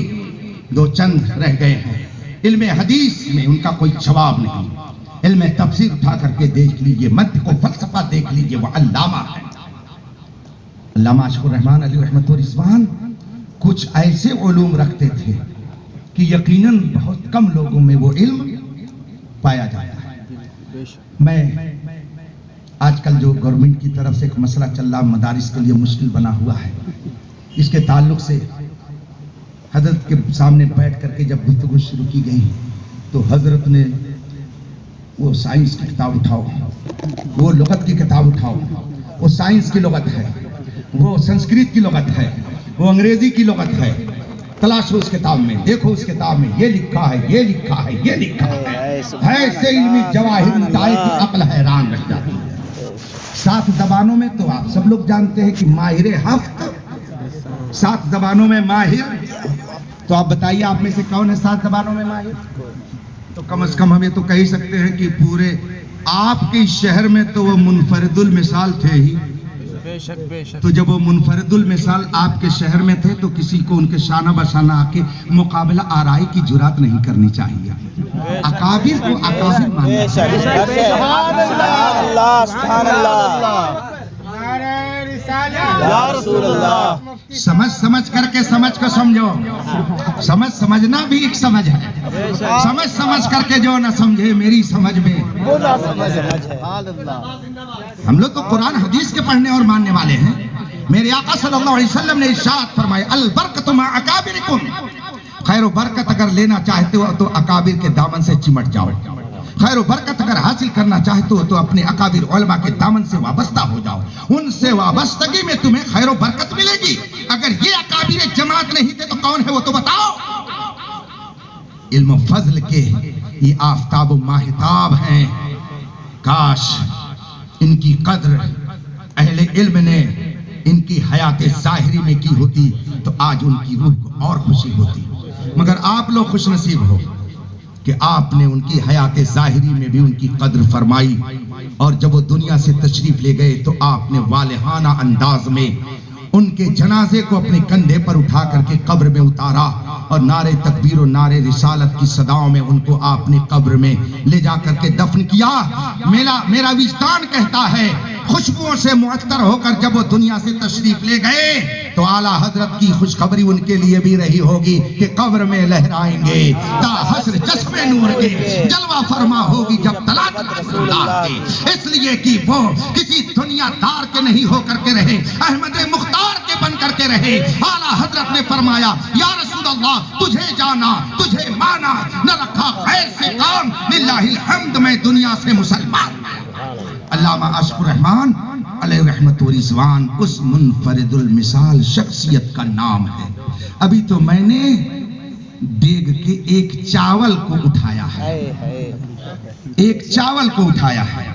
دو چند رہ گئے ہیں۔ علم حدیث میں ان کا کوئی جواب نہیں، علم تفسیر اٹھا کر کے دیکھ لیجئے، منطق و فلسفہ دیکھ لیجئے، وہ علامہ ہے۔ علامہ عاشق الرحمان علیہ رحمت و رضوان کچھ ایسے علوم رکھتے تھے کہ یقیناً بہت کم لوگوں میں وہ علم پایا جاتا ہے۔ میں آج کل جو گورنمنٹ کی طرف سے ایک مسئلہ چل رہا مدارس کے لیے مشکل بنا ہوا ہے، اس کے تعلق سے حضرت کے سامنے بیٹھ کر کے جب گفتگو شروع کی گئی تو حضرت نے وہ سائنس کی کتاب اٹھاؤ، وہ لغت کی کتاب اٹھاؤ، وہ سائنس کی لغت ہے، وہ سنسکرت کی لغت ہے، وہ انگریزی کی لغت ہے، تلاشو اس کتاب میں، دیکھو اس کتاب میں یہ لکھا ہے، یہ لکھا ہے، یہ لکھا ہے۔ ایسے علمی جواہر مٹائے کہ عقل حیران رہ جاتی ہے۔ 7 زبانوں میں تو آپ سب لوگ جانتے ہیں کہ ماہر ہفت 7 زبانوں میں ماہر، تو آپ بتائیے آپ میں سے کون ہے 7 زبانوں میں ماہر؟ تو کم از کم ہم یہ تو کہہ ہی سکتے ہیں کہ پورے آپ کے شہر میں تو وہ منفرد المثال تھے ہی۔ تو جب وہ منفرد المثال آپ کے شہر میں تھے تو کسی کو ان کے شانہ بشانہ آ کے مقابلہ آرائی کی جرات نہیں کرنی چاہیے۔ اکابر کو اکابر ماننا چاہیے۔ سمجھ کر کے سمجھ کو سمجھو، سمجھنا بھی ایک سمجھ ہے، سمجھ کر کے جو نہ سمجھے میری سمجھ میں۔ ہم لوگ تو قرآن حدیث کے پڑھنے اور ماننے والے ہیں۔ میرے آقا صلی اللہ علیہ وسلم نے ارشاد فرمایا البرکۃ مع اکابرکم، خیر و برکت اگر لینا چاہتے ہو تو اکابر کے دامن سے چمٹ جاؤ، خیر و برکت اگر حاصل کرنا چاہتے ہو تو اپنے اکابر علماء کے دامن سے وابستہ ہو جاؤ، ان سے وابستگی میں تمہیں خیر و برکت ملے گی۔ اگر یہ اکابر جماعت نہیں تھے تو کون ہے وہ تو بتاؤ۔ علم و فضل کے یہ آفتاب و ماہتاب ہیں، کاش ان کی قدر اہل علم نے ان کی حیات ظاہری میں کی ہوتی تو آج ان کی روح کو اور خوشی ہوتی، مگر آپ لوگ خوش نصیب ہو کہ آپ نے ان کی حیات ظاہری میں بھی ان کی قدر فرمائی، اور جب وہ دنیا سے تشریف لے گئے تو آپ نے والہانہ انداز میں ان کے جنازے کو اپنے کندھے پر اٹھا کر کے قبر میں اتارا، اور نعرے تکبیر و نعرے رسالت کی صداؤں میں ان کو آپ نے قبر میں لے جا کر کے دفن کیا۔ میرا وجدان کہتا ہے خوشبوؤں سے معطر ہو کر جب وہ دنیا سے تشریف لے گئے تو اعلیٰ حضرت کی خوشخبری ان کے لیے بھی رہی ہوگی کہ قبر میں لہرائیں گے تا حشر چشم نور کے، جلوہ فرما ہوگی جب طلعت رسولات کے، اس لیے کہ وہ کسی دنیا دار کے نہیں ہو کر کے رہے، احمد مختار کے بن کر کے رہے۔ اعلیٰ حضرت نے فرمایا یا رسول اللہ تجھے جانا تجھے مانا، نہ رکھا خیر سے کام، للہ الحمد میں دنیا سے مسلمان۔ علامہ عاشق الرحمان علیہ رحمت و رضوان اس منفرد المثال شخصیت کا نام ہے۔ ابھی تو میں نے دیگ کے ایک چاول کو اٹھایا ہے، ایک چاول کو اٹھایا ہے،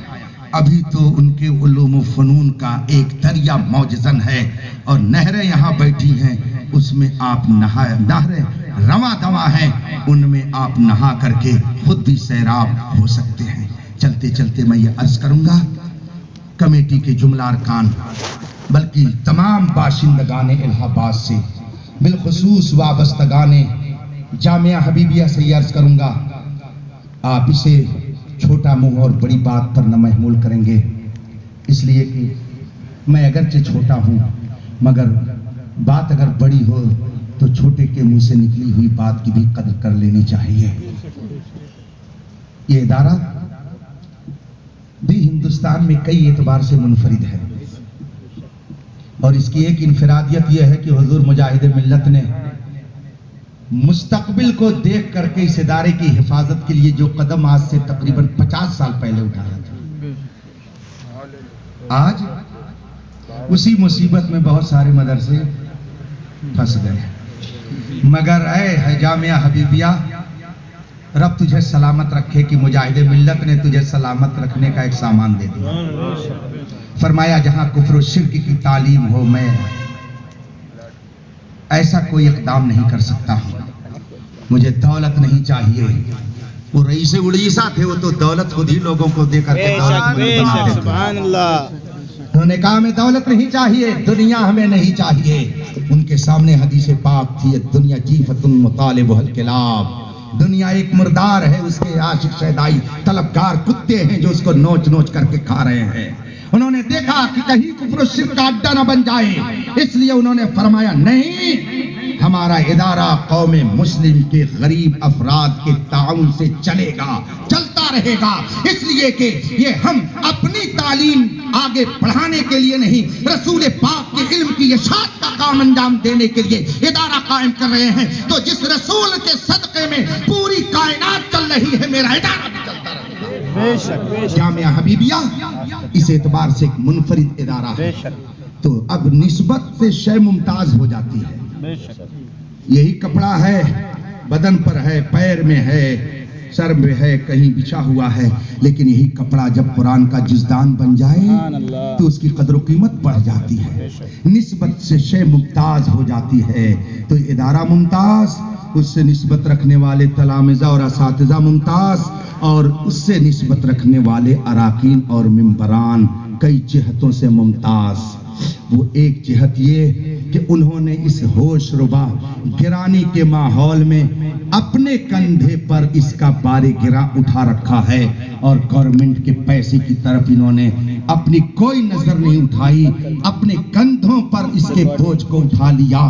ابھی تو ان کے علوم و فنون کا ایک دریا موجزن ہے، اور نہریں یہاں بیٹھی ہیں اس میں آپ نہریں رواں دواں ہیں، ان میں آپ نہا کر کے خود بھی سیراب ہو سکتے ہیں۔ چلتے چلتے میں یہ عرض کروں گا کمیٹی کے جملہ ارکان بلکہ تمام باشندگان الہ آباد سے، بالخصوص وابستگان جامعہ حبیبیہ سے یہ عرض کروں گا، آپ اسے چھوٹا منہ اور بڑی بات پر نہ محمول کریں گے، اس لیے کہ میں اگرچہ چھوٹا ہوں مگر بات اگر بڑی ہو تو چھوٹے کے منہ سے نکلی ہوئی بات کی بھی قدر کر لینی چاہیے۔ یہ ادارہ بھی ہندوستان میں کئی اعتبار سے منفرد ہے، اور اس کی ایک انفرادیت یہ ہے کہ حضور مجاہد ملت نے مستقبل کو دیکھ کر کے اس ادارے کی حفاظت کے لیے جو قدم آج سے تقریباً 50 سال پہلے اٹھایا تھا، آج اسی مصیبت میں بہت سارے مدرسے پھنس گئے، مگر اے جامعہ حبیبیہ، رب تجھے سلامت رکھے کہ مجاہد ملت نے تجھے سلامت رکھنے کا ایک سامان دے دیا۔ فرمایا جہاں کفر و شرک کی تعلیم ہو میں ایسا کوئی اقدام نہیں کر سکتا ہوں، مجھے دولت نہیں چاہیے۔ وہ رئیس اڑیسہ تھے، وہ تو دولت خود ہی لوگوں کو دے کر کے دولت مند بناتے تھے۔ سبحان اللہ۔ انہوں نے کہا ہمیں دولت نہیں چاہیے، دنیا ہمیں نہیں چاہیے۔ ان کے سامنے حدیث پاک تھی، دنیا جیفت مطالب الکلاب، دنیا ایک مردار ہے، اس کے عاشق شیدائی طلبگار کتے ہیں جو اس کو نوچ نوچ کر کے کھا رہے ہیں۔ انہوں نے دیکھا کہ کہیں کفر و شرک کا اڈا نہ بن جائے، اس لیے انہوں نے فرمایا نہیں، ہمارا ادارہ قوم مسلم کے غریب افراد کے تعاون سے چلے گا، چلتا رہے گا، اس لیے کہ یہ ہم اپنی تعلیم آگے بڑھانے کے لیے نہیں، رسول پاک کے علم کی اشاعت کا کام انجام دینے کے لیے ادارہ قائم کر رہے ہیں۔ تو جس رسول کے صدقے میں پوری کائنات چل رہی ہے، میرا ادارہ بھی چلتا رہے گا۔ جامعہ حبیبیہ اس اعتبار سے ایک منفرد ادارہ ہے، تو اب نسبت سے شے ممتاز ہو جاتی ہے۔ یہی کپڑا ہے، بدن پر ہے، پیر میں ہے، سر میں ہے، کہیں بچھا ہوا ہے، لیکن یہی کپڑا جب قرآن کا جزدان بن جائے تو اس کی قدر و قیمت بڑھ جاتی ہے، نسبت سے شے ممتاز ہو جاتی ہے۔ تو ادارہ ممتاز، اس سے نسبت رکھنے والے تلامذہ اور اساتذہ ممتاز، اور اس سے نسبت رکھنے والے اراکین اور ممبران کئی جہتوں سے ممتاز۔ وہ ایک جہت یہ کہ انہوں نے اس ہوش ربا گرانی کے ماحول میں اپنے کندھے پر اس کا بار گراں اٹھا رکھا ہے، اور گورنمنٹ کے پیسے کی طرف انہوں نے اپنی کوئی نظر نہیں اٹھائی، اپنے کندھوں پر اس کے بوجھ کو اٹھا لیا۔